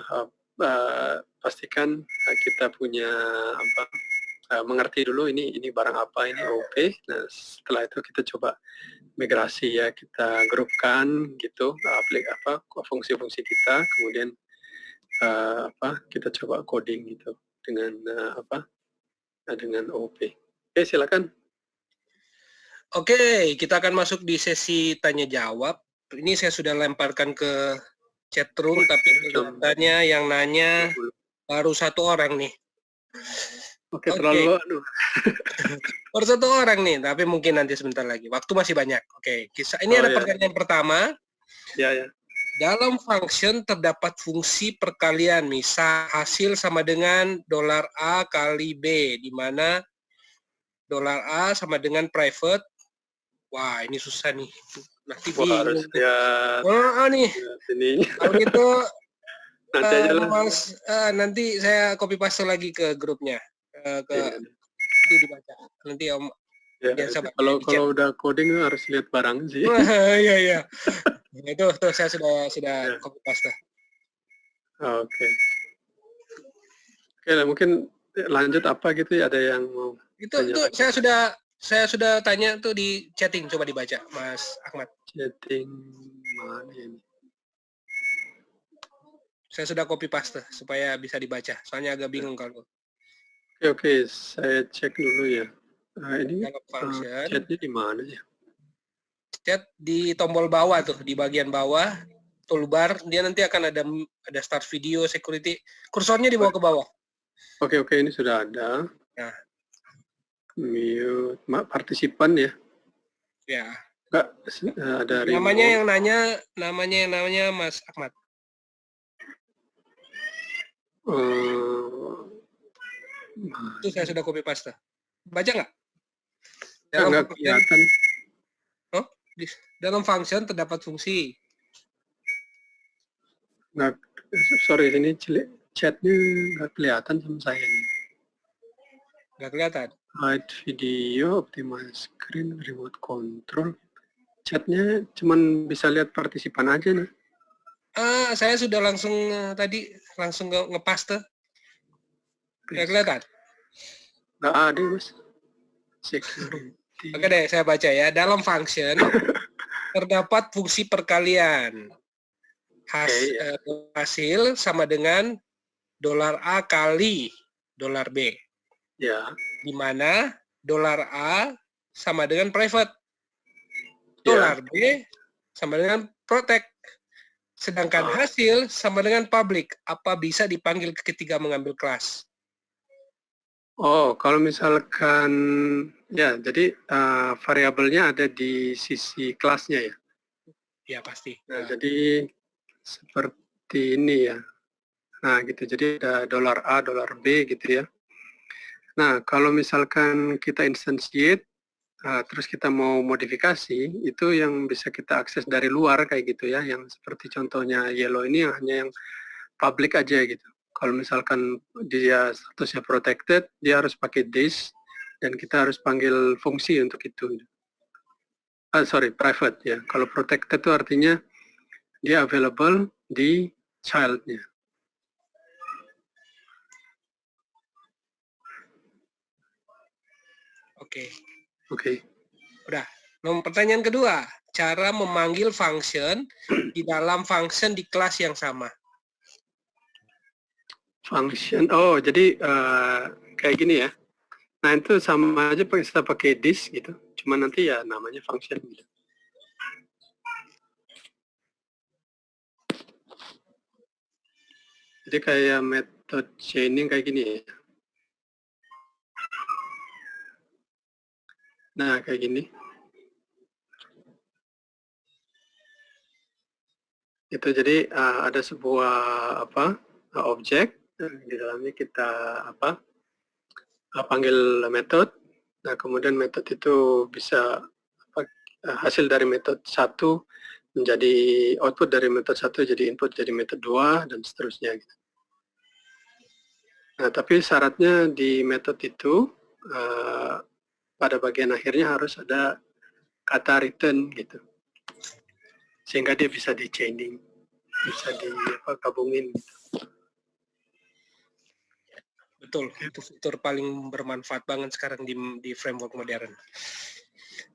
pastikan kita punya mengerti dulu ini barang apa, ini OOP. Nah, setelah itu kita coba migrasi ya, kita grupkan gitu fungsi-fungsi kita, kemudian kita coba coding gitu dengan dengan OOP. Oke, silakan. Oke, kita akan masuk di sesi tanya jawab. Ini saya sudah lemparkan ke chat room, tapi kelihatannya yang nanya baru satu orang nih. Oke, terlalu baru satu orang nih, tapi mungkin nanti sebentar lagi. Waktu masih banyak. Oke, ini ada pertanyaan pertama. Ya. Dalam function terdapat fungsi perkalian, misal hasil sama dengan $A kali B, di mana $A sama dengan private. Wah, ini susah nih. Nanti harus lihat. Nih. Ini. Kalau gitu nanti aja lah. Mas, nanti saya copy paste lagi ke grupnya. Nanti dibaca. Nanti Om kalau udah coding harus lihat barang sih. Iya. Itu saya sudah copy paste. Oke, mungkin lanjut apa gitu ya, ada yang mau itu saya sudah tanya tuh di chatting, coba dibaca Mas Ahmad. Chatting mana ini? Saya sudah copy paste supaya bisa dibaca, soalnya agak bingung kalau. Oke, saya cek dulu ya. Ini function. chatnya di mana ya? Chat di tombol bawah tuh, di bagian bawah toolbar, dia nanti akan ada start video, security, kursornya dibawa ke bawah. Oke, ini sudah ada. Nah. Mute partisipan ya? Ya. Enggak, ada namanya yang nanya Mas Ahmad. Itu saya sudah copy paste. Baca nggak? Nggak kelihatan. Oh, dalam function terdapat fungsi. Nggak, sorry, ini chatnya nggak kelihatan sama saya nih. Nggak kelihatan? Hide video, optimize screen, remote control. Chatnya cuman bisa lihat partisipan aja nih. Saya sudah langsung tadi langsung ngepaste? Nggak kelihatan? Nggak ada, Mas. Security. Oke deh, saya baca ya. Dalam function terdapat fungsi perkalian. Hasil sama dengan $A kali $B. Ya. Di mana $A sama dengan private. Ya. $B sama dengan protect. Sedangkan hasil sama dengan public. Apa bisa dipanggil ketika mengambil kelas? Oh, kalau misalkan, ya, jadi variabelnya ada di sisi kelasnya ya? Ya, pasti. Nah, jadi seperti ini ya. Nah, gitu. Jadi ada $A, $B gitu ya. Nah, kalau misalkan kita instantiate, terus kita mau modifikasi, itu yang bisa kita akses dari luar kayak gitu ya, yang seperti contohnya yellow ini yang hanya yang public aja gitu. Kalau misalkan dia statusnya protected, dia harus pakai this, dan kita harus panggil fungsi untuk itu. Private ya. Kalau protected itu artinya dia available di child-nya. Oke. Udah. Pertanyaan kedua, cara memanggil function di dalam function di kelas yang sama. Function, jadi kayak gini ya. Nah, itu sama aja kita pakai this gitu. Cuma nanti ya namanya function gitu. Jadi kayak method chaining kayak gini ya. Nah, kayak gini. Itu jadi ada sebuah objek, di dalamnya kita panggil method. Nah, kemudian method itu bisa hasil dari method 1 menjadi output dari method 1 jadi input jadi method 2 dan seterusnya gitu. Nah, tapi syaratnya di method itu pada bagian akhirnya harus ada kata return gitu. Sehingga dia bisa di chaining, bisa digabungin gitu. Betul, itu fitur paling bermanfaat banget sekarang di framework modern.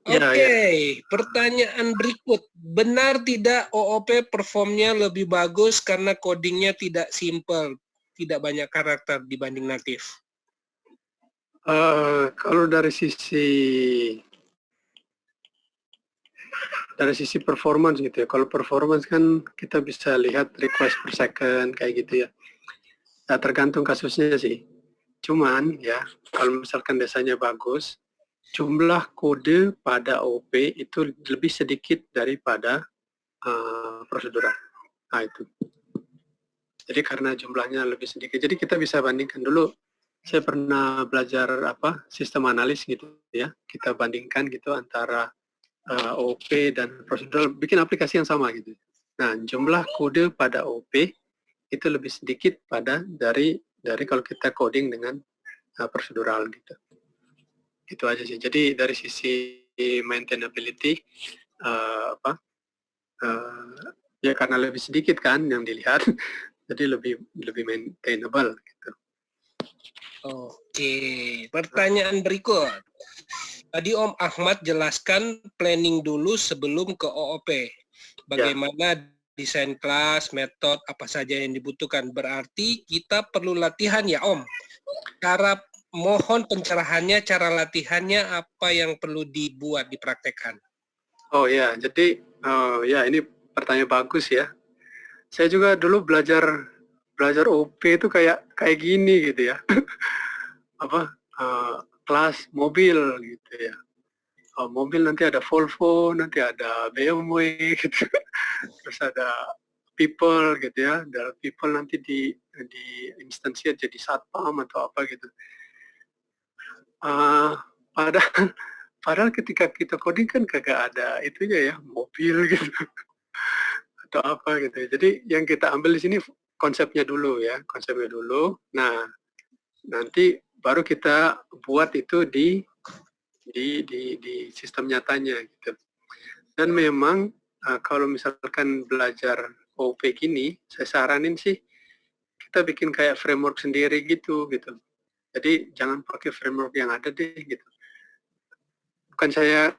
Ya, Oke, pertanyaan berikut. Benar tidak OOP performnya lebih bagus karena codingnya tidak simple, tidak banyak karakter dibanding native? Kalau dari sisi performance gitu ya. Kalau performance kan kita bisa lihat request per second kayak gitu ya. Nah, tergantung kasusnya sih. Cuman ya, kalau misalkan desanya bagus, jumlah kode pada OP itu lebih sedikit daripada prosedural. Nah, itu. Jadi karena jumlahnya lebih sedikit. Jadi kita bisa bandingkan dulu. Saya pernah belajar sistem analis gitu ya. Kita bandingkan gitu antara OP dan prosedural, bikin aplikasi yang sama gitu. Nah, jumlah kode pada OP itu lebih sedikit dari kalau kita coding dengan prosedural gitu. Itu aja sih. Jadi dari sisi maintainability ya karena lebih sedikit kan yang dilihat, jadi lebih maintainable gitu. Oke, pertanyaan berikut. Tadi Om Ahmad jelaskan planning dulu sebelum ke OOP. Bagaimana desain kelas, metode, apa saja yang dibutuhkan. Berarti kita perlu latihan ya Om. Mohon pencerahannya, cara latihannya, apa yang perlu dibuat, dipraktekkan. Oh ya, jadi ya ini pertanyaan bagus ya. Saya juga dulu belajar OP itu kayak gini gitu ya. Kelas mobil gitu ya. Mobil nanti ada Volvo, nanti ada BMW gitu. Terus ada people gitu ya. Ada people nanti di instansi jadi satpam atau apa gitu. Padahal ketika kita coding kan kagak ada itunya ya, mobil gitu atau apa gitu. Jadi yang kita ambil di sini konsepnya dulu ya, konsepnya dulu. Nah, nanti baru kita buat itu di sistem nyatanya gitu. Dan memang kalau misalkan belajar OOP gini, saya saranin sih kita bikin kayak framework sendiri gitu. Jadi jangan pakai framework yang ada deh gitu. Bukan saya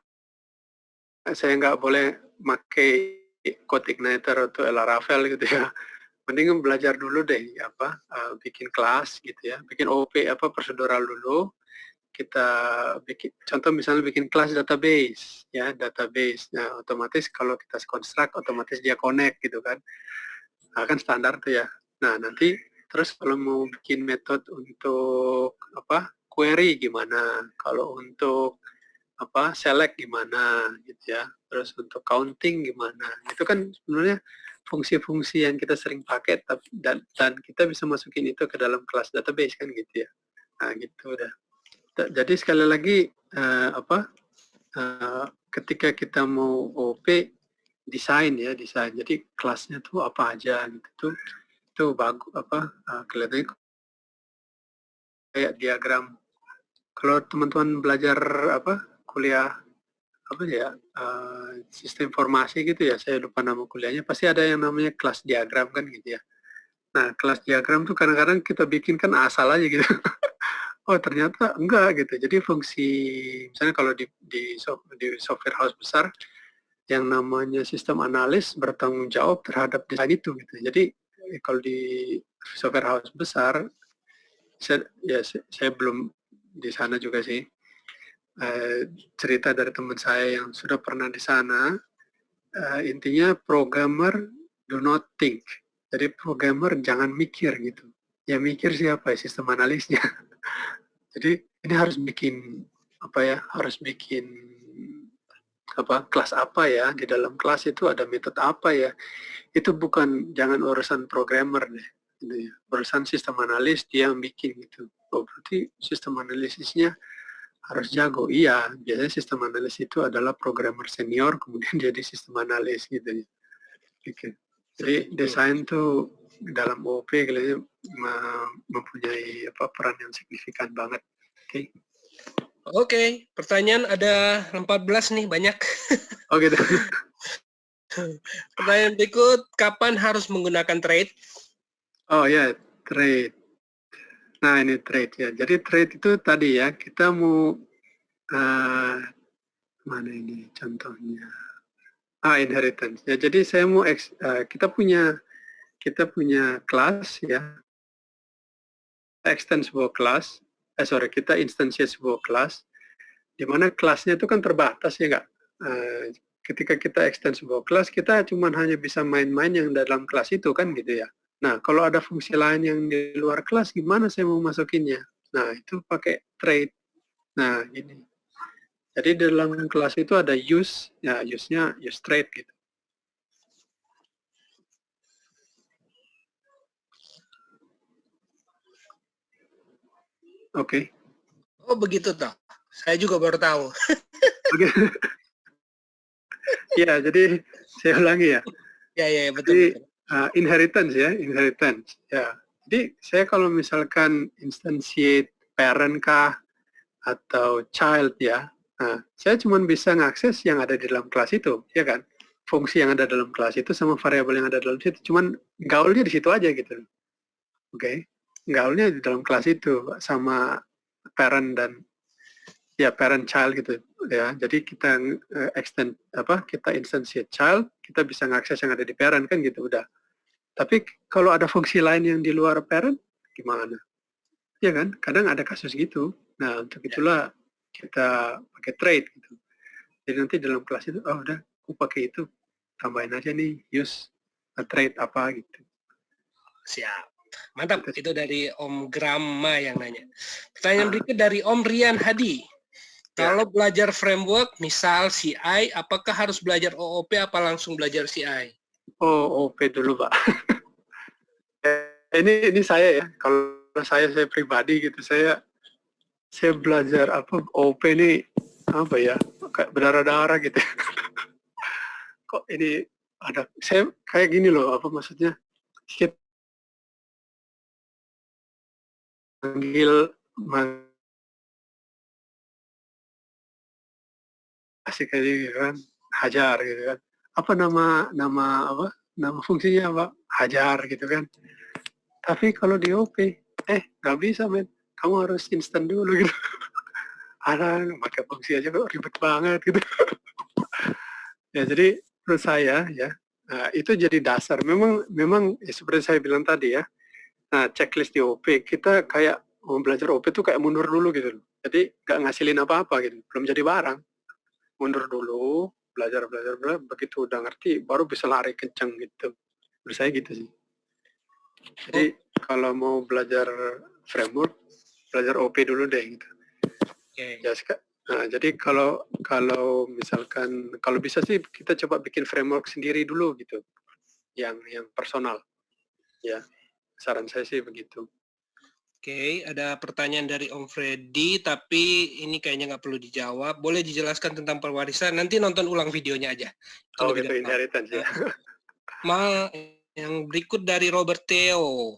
nggak boleh pakai Code Igniter atau Laravel gitu ya. Mending belajar dulu deh bikin kelas gitu ya, bikin OP prosedural dulu. Kita bikin contoh misalnya bikin kelas database ya, database. Nah, otomatis kalau kita construct otomatis dia connect gitu kan. Nah, kan standar tuh ya. Nah, nanti terus kalau mau bikin metode untuk query gimana, kalau untuk select gimana gitu ya, terus untuk counting gimana, itu kan sebenarnya fungsi-fungsi yang kita sering pakai dan kita bisa masukin itu ke dalam kelas database kan gitu ya. Nah gitu udah. Jadi sekali lagi ketika kita mau OP desain. Jadi kelasnya tuh apa aja gitu tuh bagus kelihatannya kayak diagram. Kalau teman-teman belajar kuliah sistem informasi gitu ya, saya lupa nama kuliahnya, pasti ada yang namanya kelas diagram kan gitu ya. Nah, kelas diagram tuh kadang-kadang kita bikin kan asal aja gitu. Oh, ternyata enggak gitu. Jadi fungsi, misalnya kalau di software house besar, yang namanya sistem analis bertanggung jawab terhadap desain itu gitu. Jadi kalau di software house besar, saya belum di sana juga sih. Cerita dari teman saya yang sudah pernah di sana, intinya programmer do not think. Jadi programmer jangan mikir gitu. Ya mikir siapa ya, sistem analisnya. Jadi ini harus bikin harus bikin kelas apa ya, di dalam kelas itu ada metode apa ya. Itu jangan urusan programmer deh. Gitu ya. Urusan sistem analis dia yang bikin gitu. Oh, berarti sistem analisisnya harus jago. Iya, biasanya sistem analis itu adalah programmer senior, kemudian jadi sistem analis gitu. Jadi desain tuh dalam OOP kayaknya mempunyai peran yang signifikan banget. Oke, pertanyaan ada 14 nih, banyak. Oh gitu. Pertanyaan berikut, kapan harus menggunakan trade? Oh ya, trade. Nah ini trade ya. Jadi trade itu tadi ya, kita mau mana ini contohnya? Inheritance. Ya, jadi saya mau kita punya kelas ya, extend sebuah kelas. Kita instansiasi sebuah kelas, di mana kelasnya itu kan terbatas ya nggak. Ketika kita extend sebuah kelas, kita cuma hanya bisa main-main yang dalam kelas itu kan gitu ya. Nah, kalau ada fungsi lain yang di luar kelas, gimana saya mau masukinnya? Nah, itu pakai trade. Nah, ini. Jadi dalam kelas itu ada use, ya use-nya use trade gitu. Oke. Oh begitu toh. Saya juga baru tahu. Oke. Ya, jadi saya ulangi ya. Ya, betul. Jadi, inheritance ya, inheritance. Ya. Jadi saya kalau misalkan instantiate parent kah atau child ya, saya cuma bisa ngakses yang ada di dalam kelas itu, ya kan? Fungsi yang ada dalam kelas itu sama variabel yang ada dalam situ, cuman gaulnya di situ aja gitu. Oke. Gaulnya di dalam kelas itu sama parent dan ya parent child gitu ya. Jadi kita kita instantiate child, kita bisa ngakses yang ada di parent kan gitu udah. Tapi kalau ada fungsi lain yang di luar parent gimana? Ya kan? Kadang ada kasus gitu. Nah, untuk itulah kita pakai trade gitu. Jadi nanti dalam kelas itu udah aku pakai itu, tambahin aja nih use trade apa gitu. Siap. Mantap, itu dari Om Grama yang nanya. Pertanyaan berikut dari Om Rian Hadi. Kalau belajar framework, misal CI, apakah harus belajar OOP apa langsung belajar CI? OOP dulu, Pak. Ini saya ya. Kalau saya pribadi gitu, saya belajar OOP ini kayak berdarah-darah gitu. Kok ini ada saya kayak gini loh, maksudnya? Asik aja gitu kan, hajar gitu kan. Nama fungsinya apa? Hajar gitu kan. Tapi kalau di OP, nggak bisa men, kamu harus instan dulu gitu. Ada pakai fungsi aja kok ribet banget gitu. Ya jadi menurut saya ya, itu jadi dasar. Memang ya, seperti saya bilang tadi ya. Nah checklist di OP kita kayak mau belajar OP itu kayak mundur dulu gitu. Jadi nggak ngasilin apa-apa gitu, belum jadi barang. Mundur dulu, belajar, begitu udah ngerti baru bisa lari kenceng gitu. Menurut saya gitu sih. Jadi kalau mau belajar framework, belajar OP dulu deh gitu. Ya, nah, jadi kalau misalkan kalau bisa sih kita coba bikin framework sendiri dulu gitu, yang personal. Ya, saran saya sih begitu. Oke, ada pertanyaan dari Om Freddy, tapi ini kayaknya nggak perlu dijawab. Boleh dijelaskan tentang pewarisan? Nanti nonton ulang videonya aja. Oh gitu, inheritance ya. Yang berikut dari Robert Theo.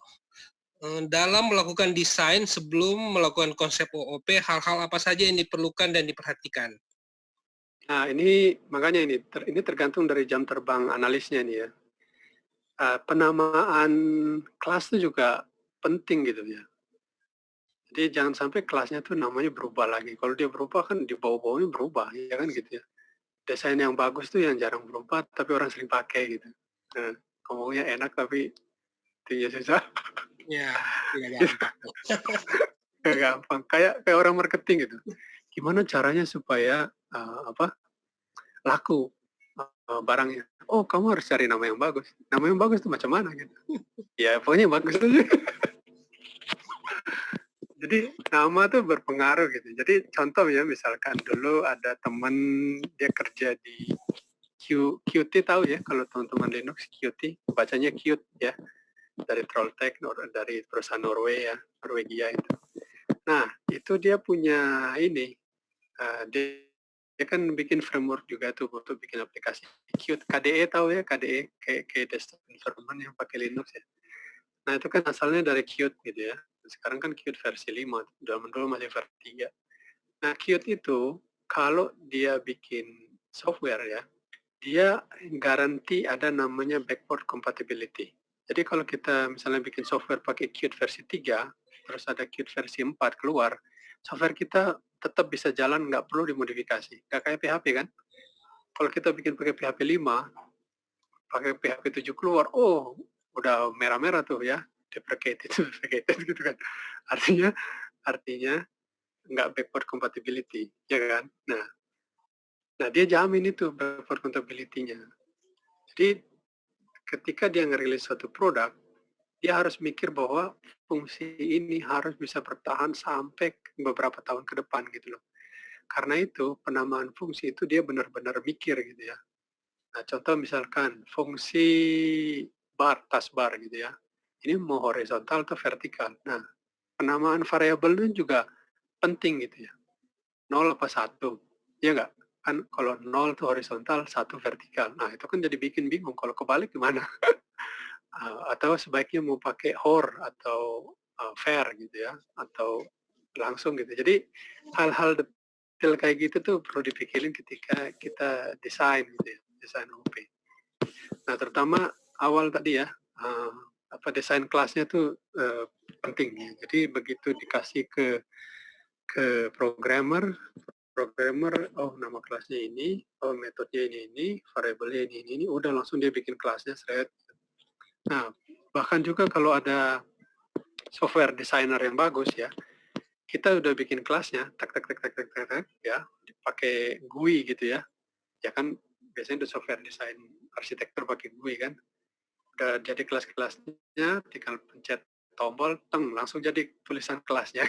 Dalam melakukan desain sebelum melakukan konsep OOP, hal-hal apa saja yang diperlukan dan diperhatikan? Nah ini makanya ini tergantung dari jam terbang analisnya nih ya. Penamaan kelas itu juga penting gitu ya. Jadi jangan sampai kelasnya tuh namanya berubah lagi. Kalau dia berubah kan di bawah-bawahnya berubah, ya kan gitu ya. Desain yang bagus tuh yang jarang berubah, tapi orang sering pakai gitu. Nah, ngomongnya enak tapi itunya susah. Ya, tidak gampang. Gak gampang. Kayak orang marketing gitu. Gimana caranya supaya laku barangnya? Oh, kamu harus cari nama yang bagus. Nama yang bagus tuh macam mana gitu? Ya pokoknya bagus aja. Jadi nama tuh berpengaruh gitu. Jadi contoh ya, misalkan dulu ada teman dia kerja di Qt, tahu ya kalau teman-teman Linux, Qt bacanya Qt ya, dari Trolltech, dari perusahaan Norwegia itu. Nah itu dia punya ini, dia kan bikin framework juga tuh untuk bikin aplikasi Qt. KDE tahu ya, KDE kayak desktop environment yang pakai Linux ya. Nah itu kan asalnya dari Qt gitu ya. Sekarang kan Qt versi 5, dulu masih versi 3. Nah Qt itu kalau dia bikin software ya, dia garansi ada namanya backward compatibility. Jadi kalau kita misalnya bikin software pakai Qt versi 3, terus ada Qt versi 4 keluar, software kita tetap bisa jalan, nggak perlu dimodifikasi. Nggak kayak PHP kan? Kalau kita bikin pakai PHP 5, pakai PHP 7 keluar, oh udah merah-merah tuh ya, deprecated gitu kan. Artinya nggak backward compatibility, ya kan? Nah dia jamin itu backward compatibility-nya. Jadi ketika dia ngerilis suatu produk, dia harus mikir bahwa fungsi ini harus bisa bertahan sampai beberapa tahun ke depan gitu loh. Karena itu penamaan fungsi itu dia benar-benar mikir gitu ya. Nah contoh misalkan fungsi taskbar gitu ya. Ini mau horizontal atau vertikal. Nah penamaan variabel itu juga penting gitu ya. 0 apa 1, ya nggak? Kan kalau 0 itu horizontal, 1 vertikal. Nah itu kan jadi bikin bingung, kalau kebalik gimana? Atau sebaiknya mau pakai HOR atau fair gitu ya, atau langsung gitu. Jadi hal-hal detail kayak gitu tuh perlu dipikirin ketika kita desain gitu ya, desain OP. Nah terutama awal tadi ya, desain kelasnya tuh penting ya. Jadi begitu dikasih ke programmer, oh nama kelasnya ini, oh metodenya ini, variabelnya ini, udah langsung dia bikin kelasnya seret. Nah, bahkan juga kalau ada software designer yang bagus ya, kita udah bikin kelasnya, tak ya, pakai GUI gitu ya. Ya kan biasanya udah software desain arsitektur pakai GUI kan. Udah jadi kelas-kelasnya, tinggal pencet tombol, langsung jadi tulisan kelasnya.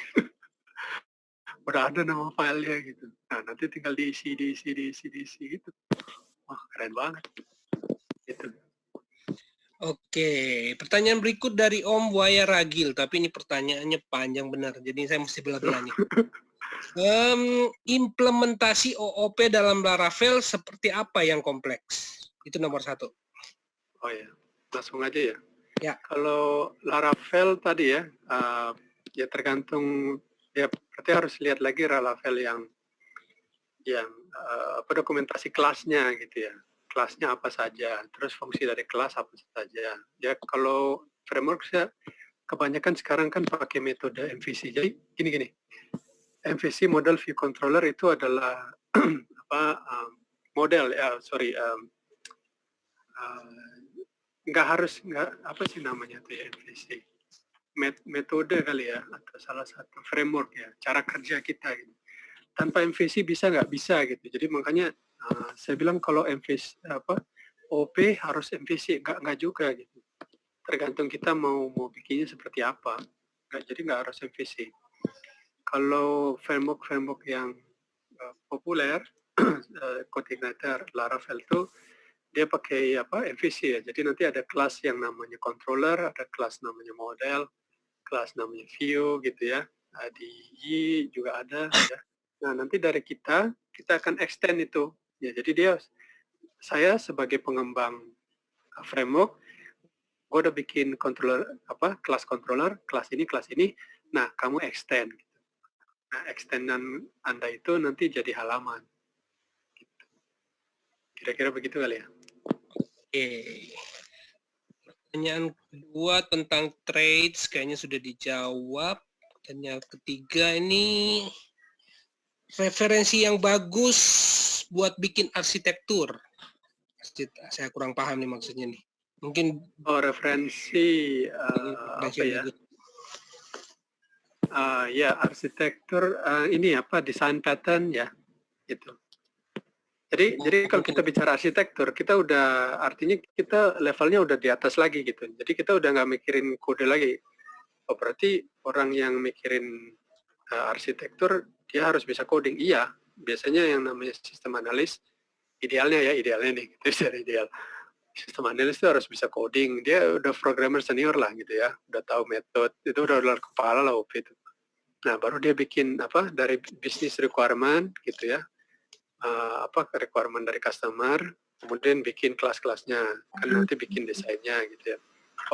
Udah ada nama filenya gitu. Nah, nanti tinggal diisi gitu. Wah, keren banget. Gitu. Oke, pertanyaan berikut dari Om Buaya Ragil, tapi ini pertanyaannya panjang benar, jadi saya mesti belah-belah nih. Implementasi OOP dalam Laravel seperti apa yang kompleks? Itu nomor 1. Oh ya, langsung aja ya. Ya. Kalau Laravel tadi ya, ya tergantung, ya berarti harus lihat lagi Laravel yang dokumentasi kelasnya gitu ya. Kelasnya apa saja, terus fungsi dari kelas apa saja. Ya kalau framework kebanyakan sekarang kan pakai metode MVC. Jadi gini-gini, MVC model view controller itu adalah model nggak harus apa sih namanya tuh ya MVC, metode kali ya, atau salah satu framework ya, cara kerja kita gitu. Tanpa MVC bisa nggak bisa gitu. Jadi makanya saya bilang kalau MVC OP harus MVC, nggak juga gitu. Tergantung kita mau bikinnya seperti apa. Jadi nggak harus MVC. Kalau framework yang populer, Coordinator, Laravel itu dia pakai MVC ya. Jadi nanti ada kelas yang namanya controller, ada kelas namanya model, kelas namanya view gitu ya. Di Y juga ada ya. Nah, nanti dari kita akan extend itu. Ya, jadi saya sebagai pengembang framework, gue udah bikin kelas controller, kelas ini. Nah, kamu extend. Gitu. Nah, extendan Anda itu nanti jadi halaman. Gitu. Kira-kira begitu kali ya. Oke. Pertanyaan kedua tentang trades kayaknya sudah dijawab. Dan yang ketiga ini referensi yang bagus buat bikin arsitektur. Saya kurang paham nih maksudnya nih. Mungkin referensi apa ya? Ya arsitektur ini design pattern ya, gitu. Jadi kalau kita bicara arsitektur, kita udah artinya kita levelnya udah di atas lagi gitu. Jadi kita udah nggak mikirin kode lagi. Oh berarti orang yang mikirin arsitektur dia harus bisa coding. Iya, biasanya yang namanya sistem analis idealnya nih, itu secara ideal. Sistem analis itu harus bisa coding. Dia udah programmer senior lah gitu ya, udah tahu metode, itu udah luar kepala lah OP itu. Nah baru dia bikin dari business requirement gitu ya. Requirement dari customer, kemudian bikin kelas-kelasnya, kan nanti bikin desainnya gitu ya.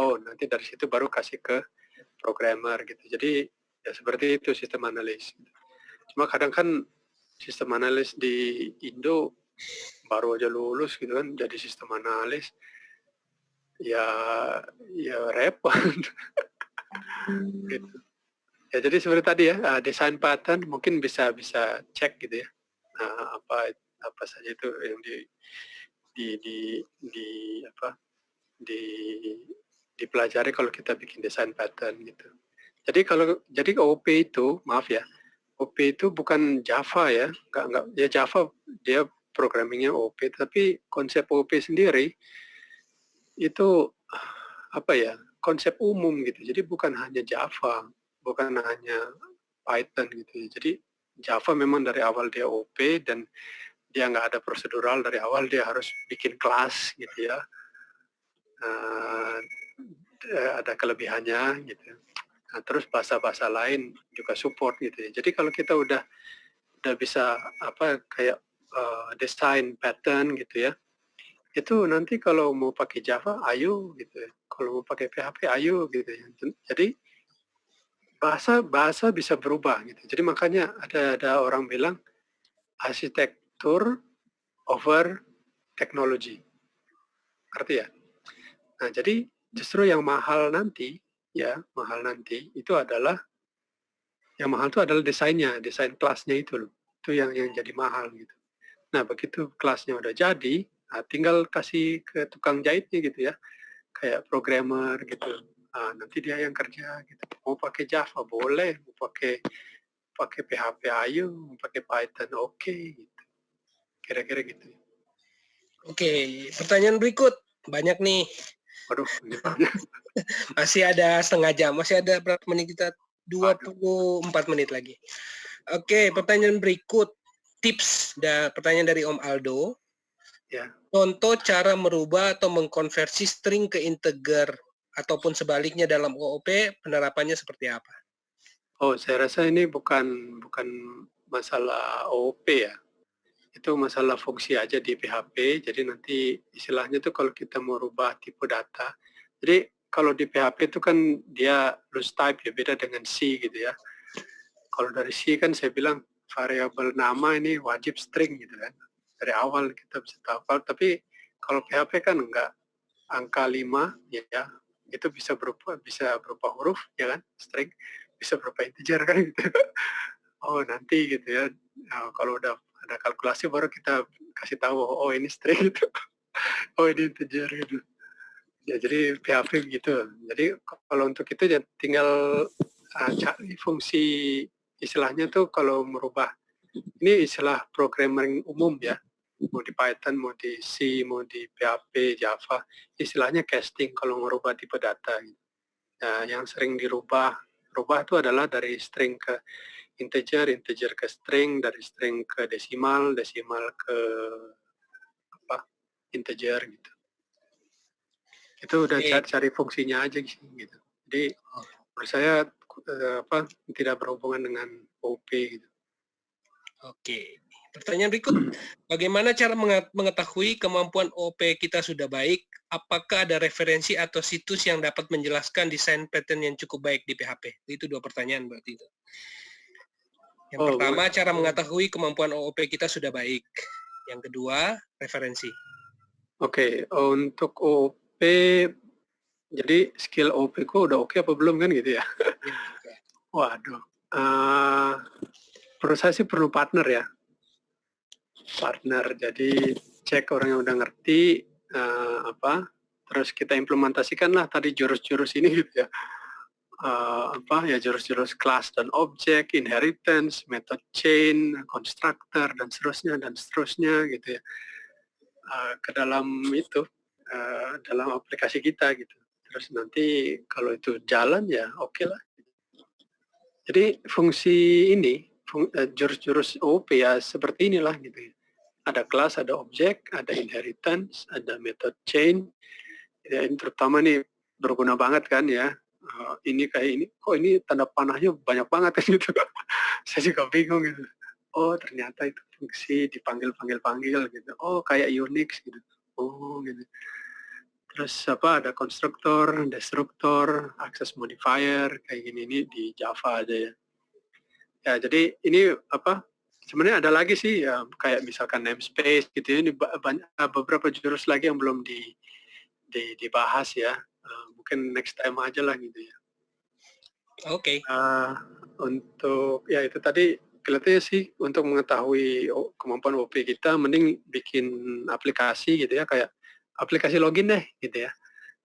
Oh, nanti dari situ baru kasih ke programmer gitu. Jadi ya seperti itu sistem analis. Cuma kadang kan sistem analis di Indo baru aja lulus gitu kan, jadi sistem analis. Ya repot. Gitu. Ya jadi seperti tadi ya, desain pattern mungkin bisa cek gitu ya. Apa saja itu yang dipelajari kalau kita bikin desain pattern gitu. Jadi OP itu, maaf ya, OP itu bukan Java ya, enggak ya Java dia programmingnya OP, tapi konsep OP sendiri itu konsep umum gitu. Jadi bukan hanya Java, bukan hanya Python gitu. Jadi Java memang dari awal dia OP dan dia nggak ada prosedural dari awal, dia harus bikin kelas gitu ya. Ada kelebihannya gitu. Nah, terus bahasa-bahasa lain juga support gitu ya. Jadi kalau kita udah bisa kayak desain pattern gitu ya, itu nanti kalau mau pakai Java ayo gitu ya. Kalau mau pakai PHP ayo gitu ya. Jadi bahasa bisa berubah gitu. Jadi makanya ada orang bilang arsitektur over teknologi. Ngerti ya? Nah, jadi justru yang mahal nanti itu adalah desainnya, desain kelasnya itu loh. Itu yang jadi mahal gitu. Nah, begitu kelasnya udah jadi, tinggal kasih ke tukang jahitnya gitu ya. Kayak programmer gitu. Nanti dia yang kerja gitu. Mau pakai Java boleh, mau pakai PHP ayo, mau pakai Python oke gitu. Kira-kira gitu. Oke, pertanyaan berikut. Banyak nih. Waduh, ini banyak. Masih ada setengah jam, masih ada berapa menit kita? 24 menit lagi. Oke, pertanyaan berikut. Tips, pertanyaan dari Om Aldo. Ya. Contoh cara merubah atau mengkonversi string ke integer ataupun sebaliknya dalam OOP, penerapannya seperti apa? Oh, saya rasa ini bukan masalah OOP ya. Itu masalah fungsi aja di PHP. Jadi nanti istilahnya tuh kalau kita mau rubah tipe data. Jadi kalau di PHP itu kan dia loose type ya, beda dengan C gitu ya. Kalau dari C kan saya bilang variabel nama ini wajib string gitu kan. Dari awal kita bisa tahu. Tapi kalau PHP kan enggak, angka 5 ya itu bisa berupa huruf, ya kan, string, bisa berupa integer kan gitu. Oh nanti gitu ya, nah, kalau udah ada kalkulasi baru kita kasih tahu, oh ini string gitu, oh ini integer gitu. Ya jadi PHP gitu. Jadi kalau untuk itu ya tinggal cari fungsi, istilahnya tuh kalau merubah, ini istilah programming umum ya, mau di Python, mau di C, mau di PHP, Java, istilahnya casting kalau merubah tipe data. Nah, yang sering rubah itu adalah dari string ke integer, integer ke string, dari string ke desimal, desimal ke integer gitu. Itu udah cari fungsinya aja gitu. Jadi menurut saya tidak berhubungan dengan OP gitu. Oke. Pertanyaan berikut, bagaimana cara mengetahui kemampuan OP kita sudah baik? Apakah ada referensi atau situs yang dapat menjelaskan desain pattern yang cukup baik di PHP? Itu 2 pertanyaan berarti itu. Yang pertama, cara mengetahui kemampuan OOP kita sudah baik. Yang kedua, referensi. Oke, untuk OOP, jadi skill OOP ku udah oke apa belum kan gitu ya? Waduh, menurut saya sih perlu partner ya. Partner, jadi cek orang yang udah ngerti terus kita implementasikanlah tadi jurus-jurus ini gitu ya. Jurus-jurus kelas dan objek, inheritance, method chain, constructor dan seterusnya gitu ya. Ke dalam itu, dalam aplikasi kita gitu. Terus nanti kalau itu jalan ya oke lah. Jadi fungsi ini, jurus-jurus OOP ya seperti inilah gitu ya. Ada kelas, ada objek, ada inheritance, ada method chain. Ya, ini terutama nih berguna banget kan ya. Ini kayak ini, kok ini tanda panahnya banyak banget kan gitu. Saya juga bingung gitu. Oh ternyata itu fungsi dipanggil gitu. Oh kayak Unix gitu. Oh gitu. Terus ada konstruktor, destruktor, access modifier, kayak gini ini di Java aja ya. Ya jadi ini sebenarnya ada lagi sih ya, kayak misalkan namespace gitu ya. Ini banyak beberapa jurus lagi yang belum dibahas ya. Mungkin next time aja lah gitu ya. Oke. Untuk ya itu tadi kelihatannya sih untuk mengetahui kemampuan OP kita mending bikin aplikasi gitu ya, kayak aplikasi login deh gitu ya.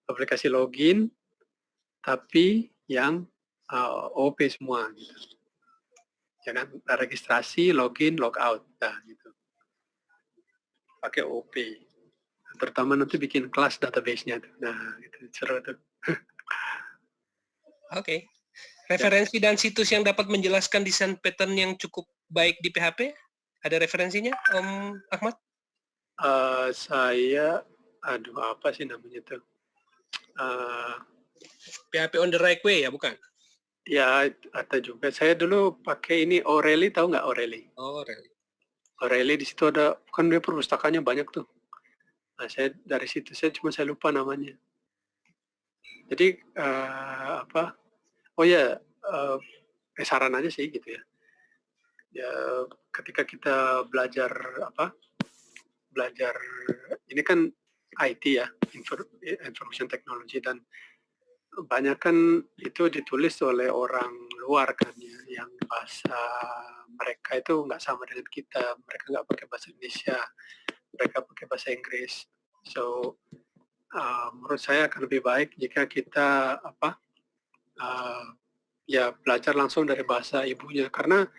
Aplikasi login tapi yang OP semua gitu. Ya kan, registrasi, login, logout, nah gitu. Pakai OP. Terutama nanti bikin kelas database-nya tuh. Nah, itu seru tuh. Oke. Referensi dan situs yang dapat menjelaskan desain pattern yang cukup baik di PHP? Ada referensinya, Om Ahmad? Saya, apa sih namanya tuh? PHP on the right way ya, bukan? Ya, ada juga. Saya dulu pakai ini O'Reilly, tahu nggak O'Reilly? O'Reilly. O'Reilly di situ ada, kan dia perpustakaannya banyak tuh. Nah, saya dari situ saya lupa namanya. Jadi oh ya, saran aja sih gitu ya. Ya, ketika kita belajar ini kan IT ya, information technology, dan banyak kan itu ditulis oleh orang luar kan ya, yang bahasa mereka itu nggak sama dengan kita, mereka nggak pakai bahasa Indonesia, mereka pakai bahasa Inggris. So menurut saya akan lebih baik jika kita ya belajar langsung dari bahasa ibunya, karena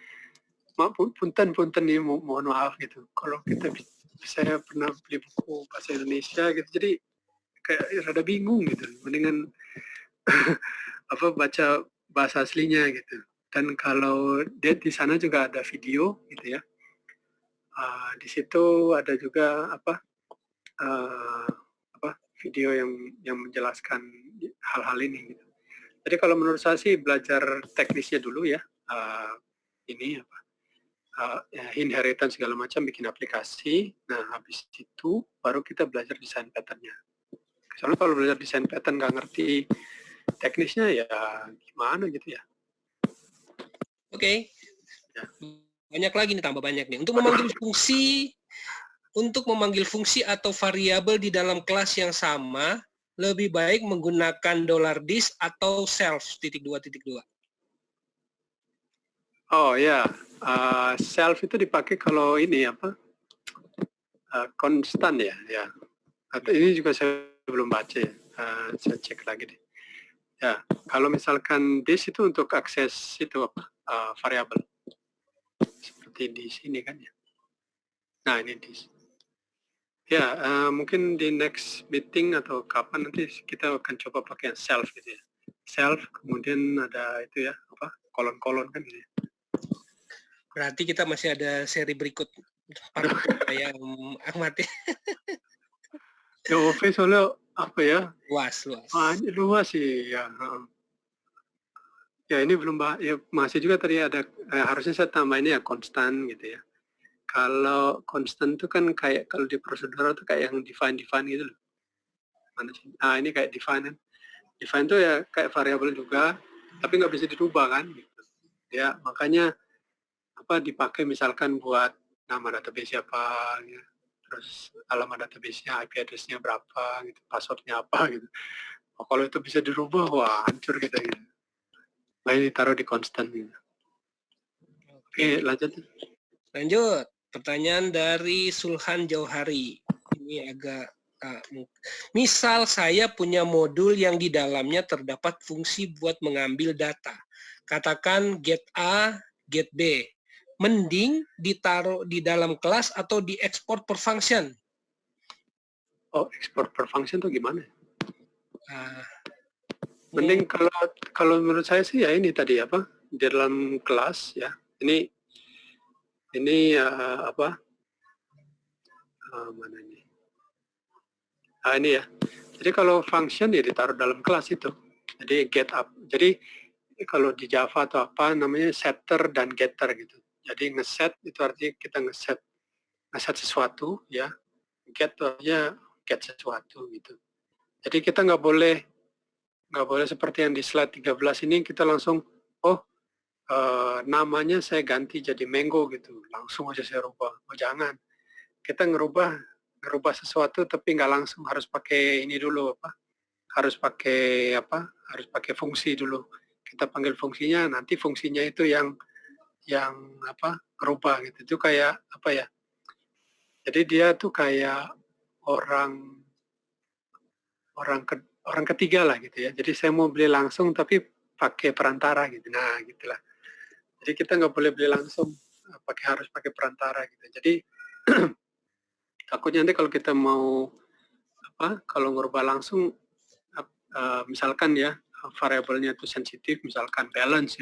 punten nih, mohon maaf gitu, kalau saya pernah beli buku bahasa Indonesia gitu, jadi kayak rada bingung gitu, mendingan baca bahasa aslinya gitu. Dan kalau di sana juga ada video gitu ya, di situ ada juga video yang menjelaskan hal-hal ini gitu. Jadi kalau menurut saya sih belajar teknisnya dulu ya, inheritance segala macam, bikin aplikasi. Nah habis itu baru kita belajar desain patternnya. Soalnya kalau belajar desain pattern nggak ngerti teknisnya ya gimana gitu ya. Oke. Ya. Banyak lagi nih, tambah banyak nih. Untuk memanggil fungsi atau variabel di dalam kelas yang sama, lebih baik menggunakan $dis atau self (2.2). Oh ya, self itu dipakai kalau ini apa? Konstan ya, ya. Atau ini juga saya belum baca ya. Saya cek lagi deh. Ya, kalau misalkan this itu untuk akses itu apa? Variabel. Seperti di sini kan ya. Nah, ini this. Ya, mungkin di next meeting atau kapan nanti kita akan coba pakai yang self gitu ya. Self, kemudian ada itu ya, apa? Kolon-kolon kan gitu ya. Berarti kita masih ada seri berikut. Yang Ahmad ya. OV soalnya apa ya? Luas. Luas sih ya. Ya ini belum ya masih juga tadi ada harusnya saya tambah ini ya konstan gitu ya. Kalau konstan itu kan kayak kalau di prosedural itu kayak yang define gitu loh. Mana sih? Ini kayak define kan. Define itu ya kayak variabel juga, tapi nggak bisa dirubah kan gitu. Ya makanya apa dipakai misalkan buat nama database siapa gitu. Terus alamat database-nya, IP address-nya berapa gitu, password-nya apa gitu. Oh, kalau itu bisa dirubah, wah hancur kita gitu. Nah ini taruh di konstan gitu. Oke, lanjut. Pertanyaan dari Sulhan Jauhari. Ini agak misal saya punya modul yang di dalamnya terdapat fungsi buat mengambil data. Katakan get A, get B. Mending ditaruh di dalam kelas atau diekspor per function? Oh, ekspor per function itu gimana? Mending kalau menurut saya sih ya ini tadi apa di dalam kelas ya. Ini apa? Mana ini? Ini ya. Jadi kalau function ya ditaruh dalam kelas itu. Jadi get up. Jadi kalau di Java atau apa namanya setter dan getter gitu. Jadi ngeset itu artinya kita ngeset sesuatu ya. Get itu artinya get sesuatu gitu. Jadi kita nggak boleh seperti yang di slide 13 ini kita langsung namanya saya ganti jadi Mango gitu. Langsung aja saya rubah. Oh jangan. Kita ngerubah sesuatu tapi nggak langsung harus pakai ini dulu apa? Harus pakai fungsi dulu. Kita panggil fungsinya, nanti fungsinya itu yang apa? Ngerubah gitu. Itu kayak apa ya? Jadi dia tuh kayak orang ketiga lah gitu ya. Jadi saya mau beli langsung tapi pakai perantara gitu. Nah, gitulah. Jadi kita nggak boleh beli langsung, harus pakai perantara gitu. Jadi takutnya nanti kalau kita mau kalau ngerubah langsung, misalkan ya variabelnya itu sensitif, misalkan balance,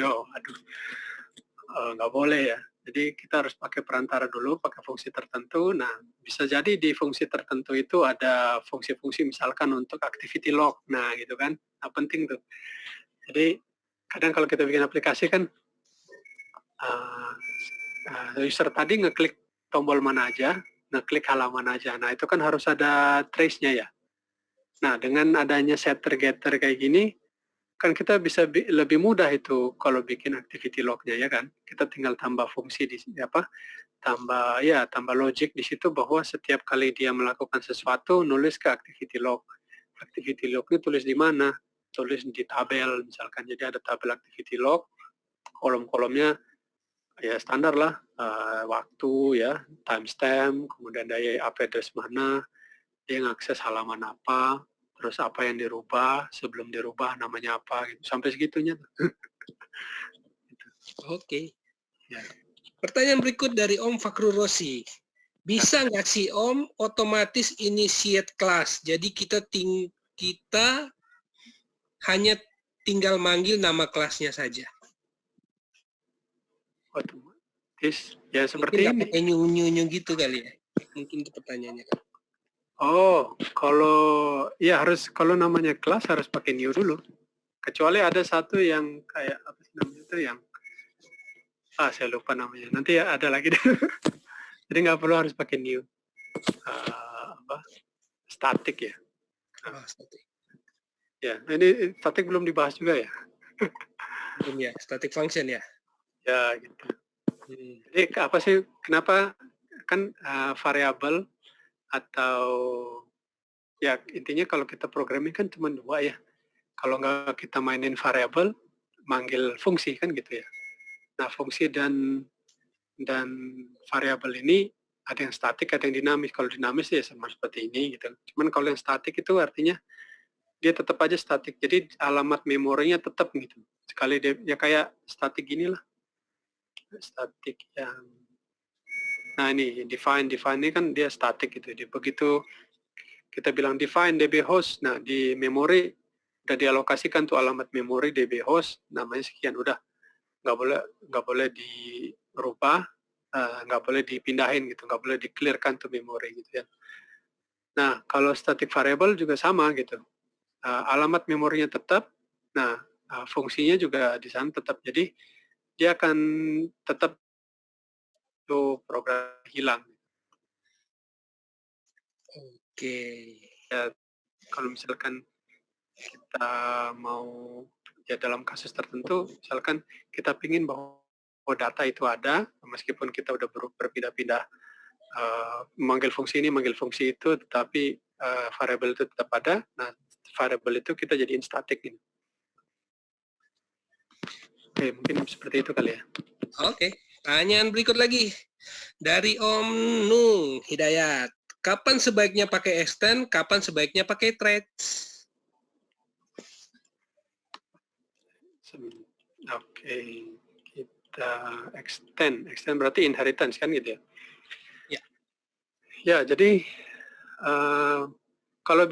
nggak boleh ya. Jadi kita harus pakai perantara dulu, pakai fungsi tertentu. Nah, bisa jadi di fungsi tertentu itu ada fungsi-fungsi misalkan untuk activity log. Nah, gitu kan. Nah, penting tuh. Jadi kadang kalau kita bikin aplikasi kan user tadi ngeklik tombol mana aja, ngeklik halaman aja. Nah, itu kan harus ada trace-nya ya. Nah, dengan adanya setter getter kayak gini, kan kita bisa lebih mudah itu kalau bikin activity log-nya ya kan. Kita tinggal tambah fungsi tambah logic di situ bahwa setiap kali dia melakukan sesuatu nulis ke activity log. Activity log-nya tulis di mana? Tulis di tabel misalkan. Jadi ada tabel activity log, kolom-kolomnya ya standar lah, waktu ya, timestamp, kemudian daya IP address mana, dia ngakses halaman apa, terus apa yang dirubah, sebelum dirubah namanya apa gitu. Sampai segitunya. Oke. Ya. Pertanyaan berikut dari Om Fakrul Rosi. Bisa nggak sih Om otomatis initiate class? Jadi kita hanya tinggal manggil nama kelasnya saja. Otomatis ya seperti ini. Pakai new gitu kali ya. Mungkin itu pertanyaannya. Oh, kalau namanya kelas harus pakai new dulu. Kecuali ada satu yang kayak apa sih namanya itu yang saya lupa namanya. Nanti ya ada lagi. Jadi nggak perlu harus pakai new. Static ya. Static. Ya, ini static belum dibahas juga ya. Belum ya, static function ya. Ya gitu. Jadi apa sih? Kenapa kan variabel atau Ya, intinya kalau kita programming kan cuma dua ya. Kalau nggak kita mainin variabel, manggil fungsi kan gitu ya. Nah, fungsi dan variabel ini ada yang statik, ada yang dinamis. Kalau dinamis ya sama seperti ini gitu. Cuman kalau yang statik itu artinya dia tetap aja statik. Jadi alamat memorinya tetap gitu. Sekali dia ya kayak statik gini lah. Statik yang nah ini define ini kan dia statik gitu. Dia begitu kita bilang define DB host, nah di memori udah dialokasikan tuh alamat memori DB host namanya sekian, udah nggak boleh dirubah, nggak boleh dipindahin gitu, nggak boleh di-clearkan tuh memori gitu ya. Nah kalau static variable juga sama gitu, alamat memorinya tetap, nah fungsinya juga di sana tetap, jadi dia akan tetap tuh program hilang. Oke. Ya, kalau misalkan kita mau ya dalam kasus tertentu, misalkan kita ingin bahwa data itu ada, meskipun kita udah berpindah-pindah memanggil fungsi ini, manggil fungsi itu, tetapi variabel itu tetap ada. Nah, variabel itu kita jadiin static ini. Oke, mungkin seperti itu kali ya. Oke. Pertanyaan berikut lagi dari Om Nung Hidayat. Kapan sebaiknya pakai extend, kapan sebaiknya pakai threads? Oke, kita extend berarti inheritance kan gitu ya? Ya. Ya, jadi kalau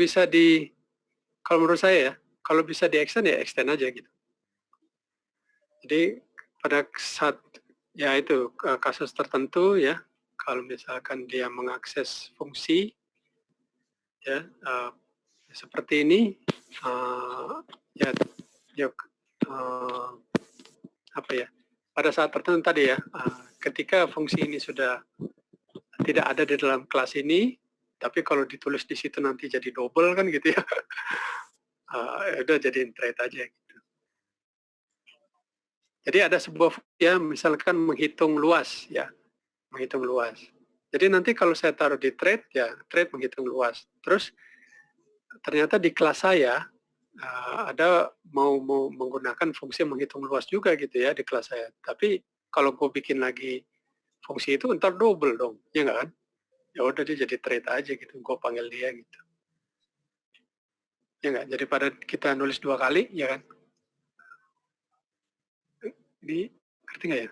menurut saya ya, kalau bisa di extend ya extend aja gitu. Jadi pada saat ya itu kasus tertentu ya, kalau misalkan dia mengakses fungsi ya seperti ini apa ya, pada saat tertentu tadi ya, ketika fungsi ini sudah tidak ada di dalam kelas ini, tapi kalau ditulis di situ nanti jadi double kan gitu ya, udah jadiin thread aja gitu. Jadi ada sebuah fungsi ya, misalkan menghitung luas ya, menghitung luas. Jadi nanti kalau saya taruh di thread ya, thread menghitung luas. Terus ternyata di kelas saya ada mau menggunakan fungsi menghitung luas juga gitu ya di kelas saya. Tapi kalau gue bikin lagi fungsi itu ntar double dong, ya nggak kan? Ya udah dia jadi thread aja gitu, gue panggil dia gitu. Ya nggak, jadi pada kita nulis 2 kali, ya kan? Di ngerti nggak ya?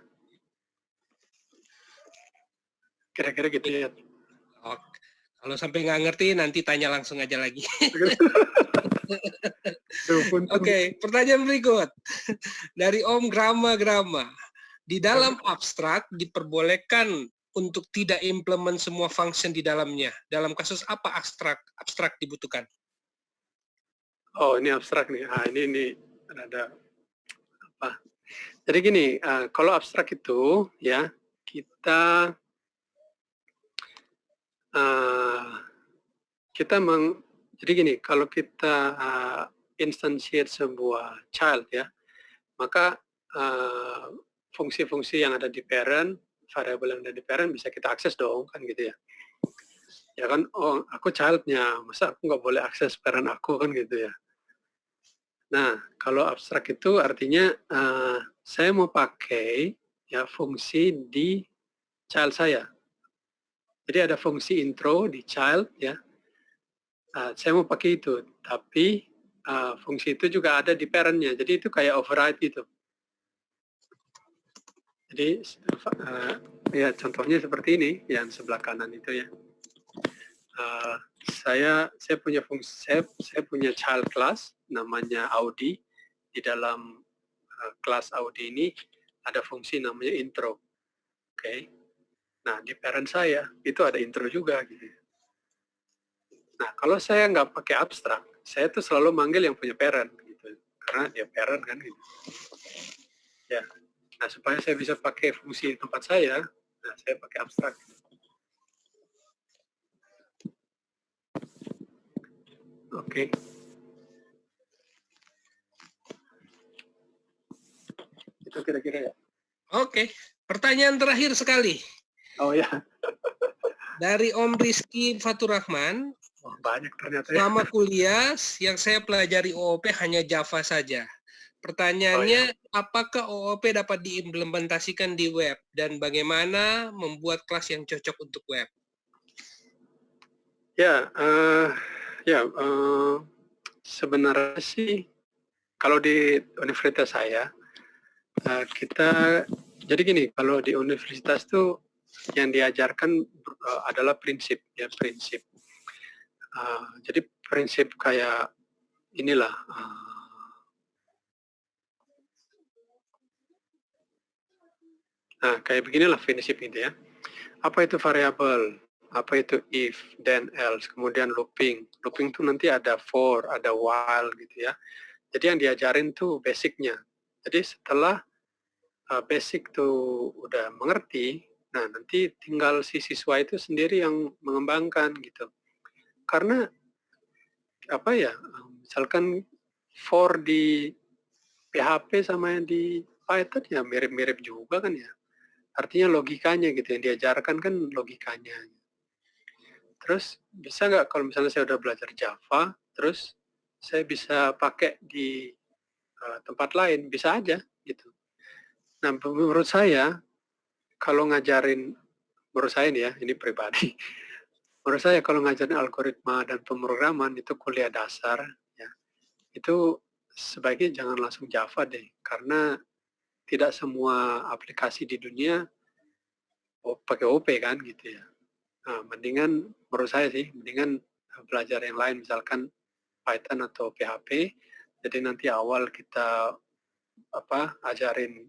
Kira-kira gitu ya. Oh, kalau sampai nggak ngerti nanti tanya langsung aja lagi. Oke, pertanyaan berikut dari Om Grama. Di dalam abstrak diperbolehkan untuk tidak implement semua function di dalamnya. Dalam kasus apa abstrak dibutuhkan? Oh, ini abstrak nih. Ini ada apa? Jadi gini, kalau abstrak itu ya kita jadi gini, kalau kita instantiate sebuah child ya, maka fungsi-fungsi yang ada di parent, variabel yang ada di parent bisa kita akses dong, kan gitu ya. Ya kan, oh aku childnya, masa aku nggak boleh akses parent aku kan gitu ya. Nah, kalau abstrak itu artinya saya mau pakai ya fungsi di child saya. Jadi ada fungsi intro di child ya. Saya mau pakai itu, tapi fungsi itu juga ada di parentnya. Jadi itu kayak override gitu. Jadi ya contohnya seperti ini yang sebelah kanan itu ya. Saya punya fungsi, saya punya child class namanya Audi. Di dalam kelas Audi ini ada fungsi namanya intro. Oke. Nah di parent saya itu ada intro juga gitu. Nah kalau saya nggak pakai abstrak, saya tuh selalu manggil yang punya parent gitu, karena dia parent kan gitu. Ya. Nah, supaya saya bisa pakai fungsi di tempat saya, nah saya pakai abstrak. Oke. Itu kira-kira ya. Oke. Pertanyaan terakhir sekali. Oh ya. Dari Om Rizky Faturrahman, Oh, banyak ternyata ya. Selama kuliah, yang saya pelajari OOP hanya Java saja. Pertanyaannya, apakah OOP dapat diimplementasikan di web dan bagaimana membuat kelas yang cocok untuk web? Ya, sebenarnya sih kalau di universitas saya kita jadi gini, kalau di universitas tuh yang diajarkan adalah prinsip ya prinsip. Jadi prinsip kayak inilah. Nah, kayak beginilah prinsip itu ya. Apa itu variabel? Apa itu if, then, else, kemudian looping. Looping tuh nanti ada for, ada while gitu ya. Jadi yang diajarin tuh basicnya. Jadi setelah basic tuh udah mengerti, nah nanti tinggal si siswa itu sendiri yang mengembangkan gitu. Karena apa ya, misalkan for di PHP sama yang di Python ya mirip-mirip juga kan ya. Artinya logikanya gitu yang diajarkan kan logikanya. Terus bisa nggak kalau misalnya saya udah belajar Java, terus saya bisa pakai di tempat lain, bisa aja gitu. Nah menurut saya kalau ngajarin, menurut saya nih ya, ini pribadi, menurut saya kalau ngajarin algoritma dan pemrograman itu kuliah dasar, ya itu sebaiknya jangan langsung Java deh, karena tidak semua aplikasi di dunia pakai OP kan gitu ya. Nah, mendingan menurut saya sih, mendingan belajar yang lain, misalkan Python atau PHP. Jadi nanti awal kita ajarin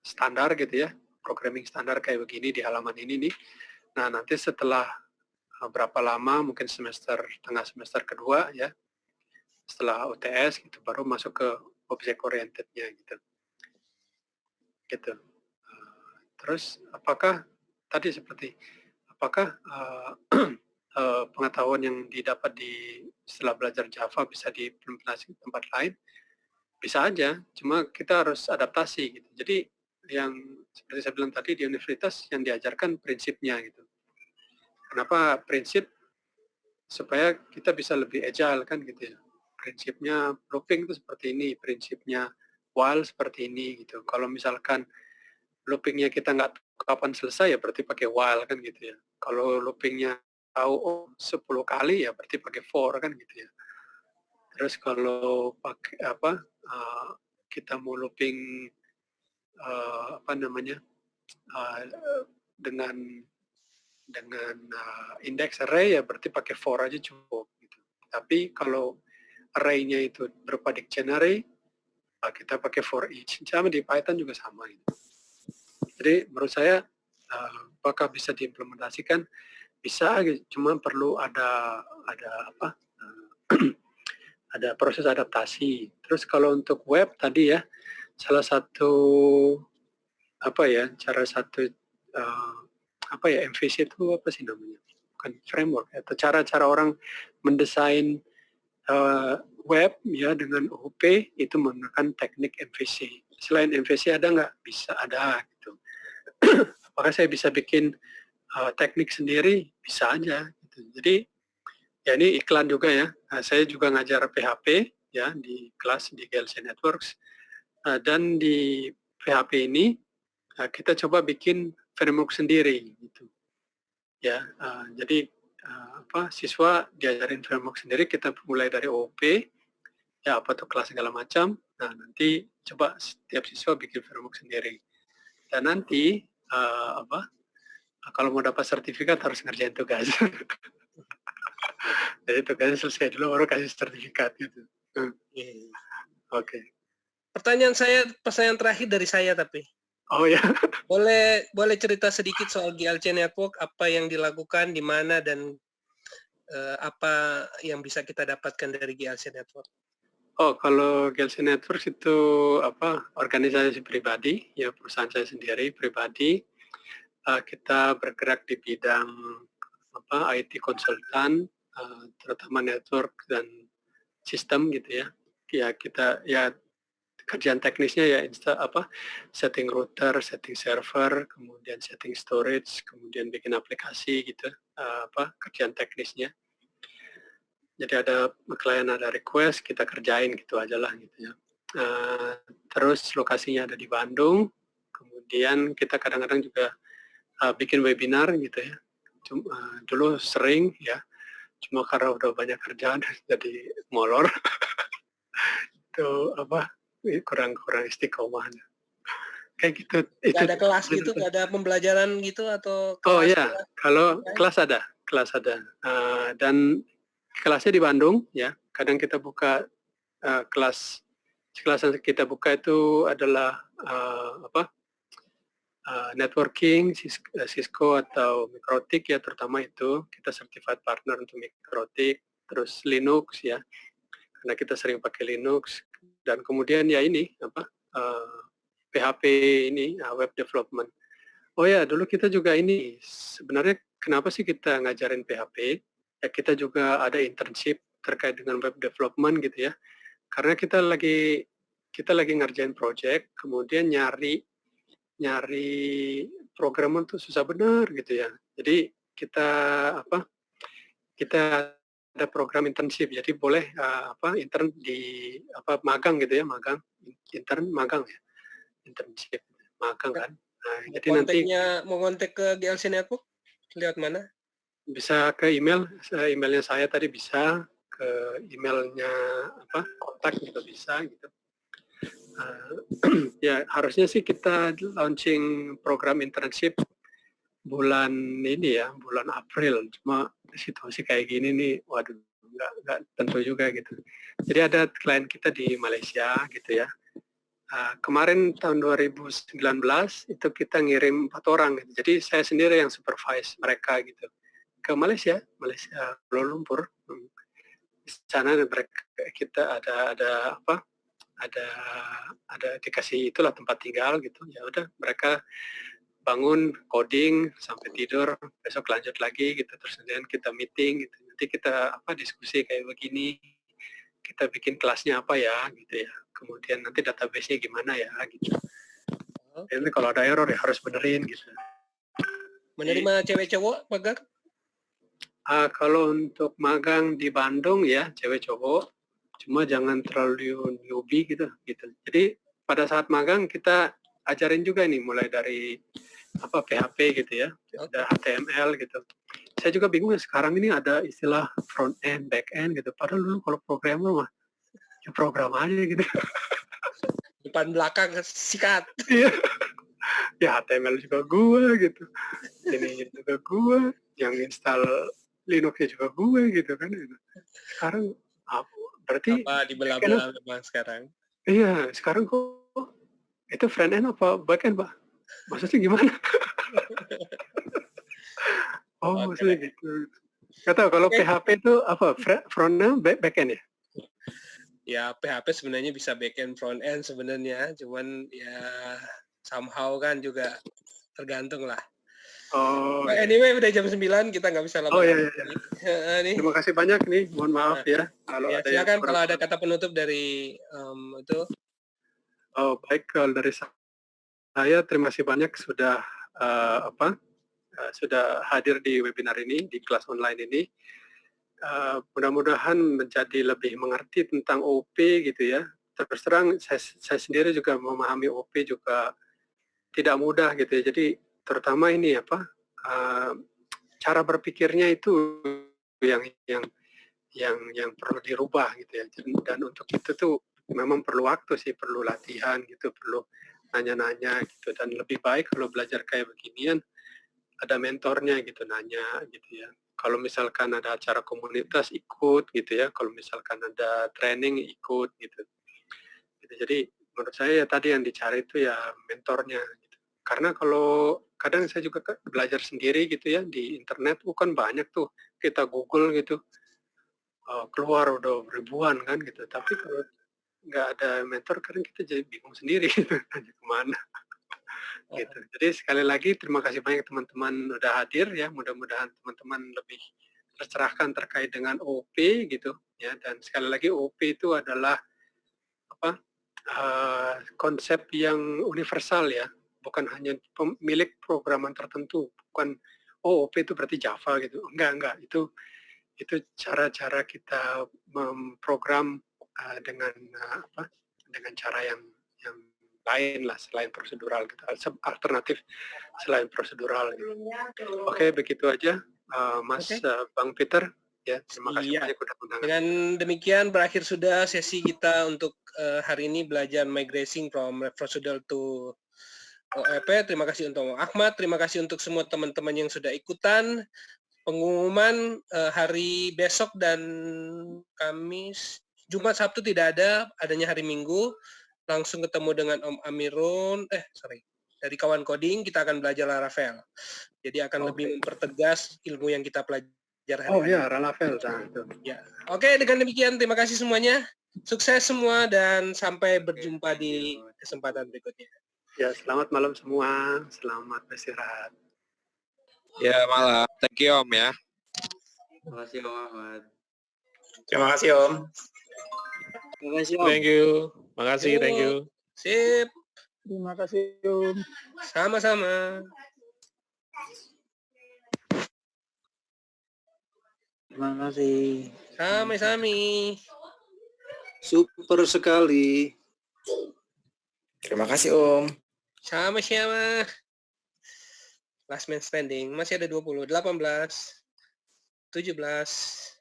standar gitu ya, programming standar kayak begini di halaman ini nih. Nah, nanti setelah berapa lama, mungkin tengah semester kedua ya, setelah UTS gitu baru masuk ke object orientednya gitu. Gitu. Terus apakah tadi apakah pengetahuan yang didapat setelah belajar Java bisa diimplementasi di tempat lain? Bisa aja, cuma kita harus adaptasi gitu. Jadi yang seperti saya bilang tadi di universitas yang diajarkan prinsipnya gitu. Kenapa prinsip? Supaya kita bisa lebih agile kan gitu ya. Prinsipnya looping itu seperti ini, prinsipnya while seperti ini gitu. Kalau misalkan loopingnya kita nggak tahu kapan selesai ya berarti pakai while kan gitu ya. Kalau loopingnya tahu 10 kali ya berarti pakai for kan gitu ya. Terus kalau pakai kita mau looping dengan index array ya berarti pakai for aja cukup gitu. Tapi kalau array-nya itu berupa dictionary, kita pakai for each. Sama di Python juga sama gitu. Jadi menurut saya apakah bisa diimplementasikan? Bisa, cuma perlu ada ada proses adaptasi. Terus kalau untuk web tadi ya, salah satu MVC itu apa sih namanya? Bukan framework atau cara-cara orang mendesain web ya dengan OOP itu menggunakan teknik MVC. Selain MVC ada nggak? Bisa ada gitu. Apakah saya bisa bikin teknik sendiri? Bisa aja. Gitu. Jadi ya ini iklan juga ya. Saya juga ngajar PHP ya di kelas di GLC Networks dan di PHP ini kita coba bikin framework sendiri gitu. Ya, jadi siswa diajarin framework sendiri, kita mulai dari OOP, ya apa tuh kelas segala macam. Nah nanti coba setiap siswa bikin framework sendiri. Dan nanti kalau mau dapat sertifikat harus ngerjain tugas. Jadi tugasnya selesai dulu baru kasih sertifikat gitu. Oke. Pertanyaan terakhir dari saya tapi. Oh ya. Boleh cerita sedikit soal GLC Network, apa yang dilakukan, di mana, dan apa yang bisa kita dapatkan dari GLC Network? Oh, kalau GLC Networks itu organisasi pribadi, ya perusahaan saya sendiri pribadi. Kita bergerak di bidang IT konsultan, terutama network dan sistem gitu ya. Ya kita kerjaan teknisnya ya setting router, setting server, kemudian setting storage, kemudian bikin aplikasi gitu. Kerjaan teknisnya. Jadi ada klien ada request, kita kerjain gitu aja lah gitu ya. Terus lokasinya ada di Bandung. Kemudian kita kadang-kadang juga bikin webinar gitu ya. Dulu sering ya, cuma karena udah banyak kerjaan jadi molor. Itu apa? Kurang istiqomah. Kayak gitu. Nggak ada kelas gitu, nggak ada pembelajaran gitu atau Oh kelas? ya, kalau kelas ada. Dan kelasnya di Bandung ya. Kadang kita buka kelas yang kita buka itu adalah networking, Cisco atau Mikrotik ya, terutama itu kita certified partner untuk Mikrotik, terus Linux ya, karena kita sering pakai Linux, dan kemudian ya ini PHP ini web development. Oh ya, dulu kita juga ini sebenarnya kenapa sih kita ngajarin PHP? Ya kita juga ada internship terkait dengan web development gitu ya. Karena kita lagi ngerjain project, kemudian nyari programmer tuh susah benar gitu ya. Jadi kita ada program internship. Jadi boleh intern di magang gitu ya, magang ya. Internship magang kan. Nah, jadi nanti mau kontak ke GLC Network lewat mana? Bisa ke emailnya saya tadi, bisa ke emailnya kontak juga bisa gitu. Ya harusnya sih kita launching program internship bulan ini ya, bulan April. Cuma situasi kayak gini nih, waduh, nggak tentu juga gitu. Jadi ada klien kita di Malaysia gitu ya. Kemarin tahun 2019 itu kita ngirim 4 orang gitu. Jadi saya sendiri yang supervise mereka gitu ke Malaysia, Kuala Lumpur. Di sana kita ada dikasih itulah tempat tinggal gitu. Ya udah, mereka bangun coding sampai tidur, besok lanjut lagi gitu, terus kemudian kita meeting gitu. Nanti kita diskusi kayak begini, kita bikin kelasnya apa ya gitu ya, kemudian nanti database-nya gimana ya gitu. Jadi kalau ada error ya harus benerin gitu. Menerima cewek cowok magang? Kalau untuk magang di Bandung ya cewek cowok, cuma jangan terlalu newbie gitu. Jadi pada saat magang kita ajarin juga nih, mulai dari PHP gitu ya, ada HTML gitu. Saya juga bingung ya, sekarang ini ada istilah front end, back end gitu. Padahal dulu kalau programmer mah ya program aja gitu. Depan belakang sikat. Iya. Ya HTML juga gua gitu. Ini juga gua, yang install Linux-nya juga gue gitu kan. Sekarang berarti apa dibelah-belah memang sekarang? Iya, sekarang kok itu front end apa back end, Pak? Maksudnya gimana? Maksudnya gitu. Nggak tahu kalau PHP itu apa? Front end, back end ya? Ya PHP sebenarnya bisa back end, front end sebenarnya, cuman ya somehow kan juga tergantung lah. Anyway, udah jam 9, kita nggak bisa lama. Iya. Terima kasih banyak nih, mohon maaf ya. Kalau ada silakan kalau ada kata penutup dari itu. Baik, kalau dari saya terima kasih banyak sudah sudah hadir di webinar ini, di kelas online ini. Mudah-mudahan menjadi lebih mengerti tentang OP gitu ya. Terus terang saya sendiri juga memahami OP juga tidak mudah gitu ya. Jadi terutama ini cara berpikirnya itu yang perlu dirubah gitu ya. Dan untuk itu tuh memang perlu waktu sih, perlu latihan gitu, perlu nanya-nanya gitu. Dan lebih baik kalau belajar kayak beginian ada mentornya gitu, nanya gitu ya. Kalau misalkan ada acara komunitas ikut gitu ya, kalau misalkan ada training ikut gitu. Jadi menurut saya ya tadi yang dicari itu ya mentornya gitu. Karena kalau kadang saya juga belajar sendiri gitu ya di internet, kan banyak tuh, kita Google gitu, keluar udah ribuan kan gitu. Tapi kalau nggak ada mentor, kadang kita jadi bingung sendiri gitu, tanya kemana. Gitu. Jadi sekali lagi terima kasih banyak teman-teman udah hadir ya. Mudah-mudahan teman-teman lebih tercerahkan terkait dengan OP gitu ya. Dan sekali lagi OP itu adalah konsep yang universal ya. Bukan hanya pemilik programan tertentu. Bukan OP itu berarti Java gitu. Enggak. Itu itu cara-cara kita memprogram dengan dengan cara yang lain lah selain prosedural gitu, alternatif selain prosedural gitu. Oke, begitu aja Mas Bang Peter. Ya, terima kasih banyak udah undangan. Dengan demikian berakhir sudah sesi kita untuk hari ini belajar migrating from procedural to OEP. Terima kasih untuk Ahmad, terima kasih untuk semua teman-teman yang sudah ikutan. Pengumuman hari besok dan Kamis, Jumat, Sabtu tidak ada, adanya hari Minggu. Langsung ketemu dengan Om Amirun, dari kawan coding kita akan belajar Laravel. Jadi akan lebih mempertegas ilmu yang kita pelajari hari ini. Oh ya, Laravel. Ya. Oke, dengan demikian terima kasih semuanya. Sukses semua dan sampai berjumpa di kesempatan berikutnya. Ya, selamat malam semua. Selamat beristirahat. Ya, malam. Thank you, Om ya. Terima kasih Om Ahmad. Terima kasih Om. Terima kasih Om. Thank you. Makasih, thank you. Sip. Terima kasih Om. Sama-sama. Terima kasih. Sami-sami. Super sekali. Terima kasih Om. Sama-sama. Last man standing. Masih ada 20. 18. 17.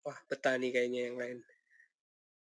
Wah, betah nih kayaknya yang lain.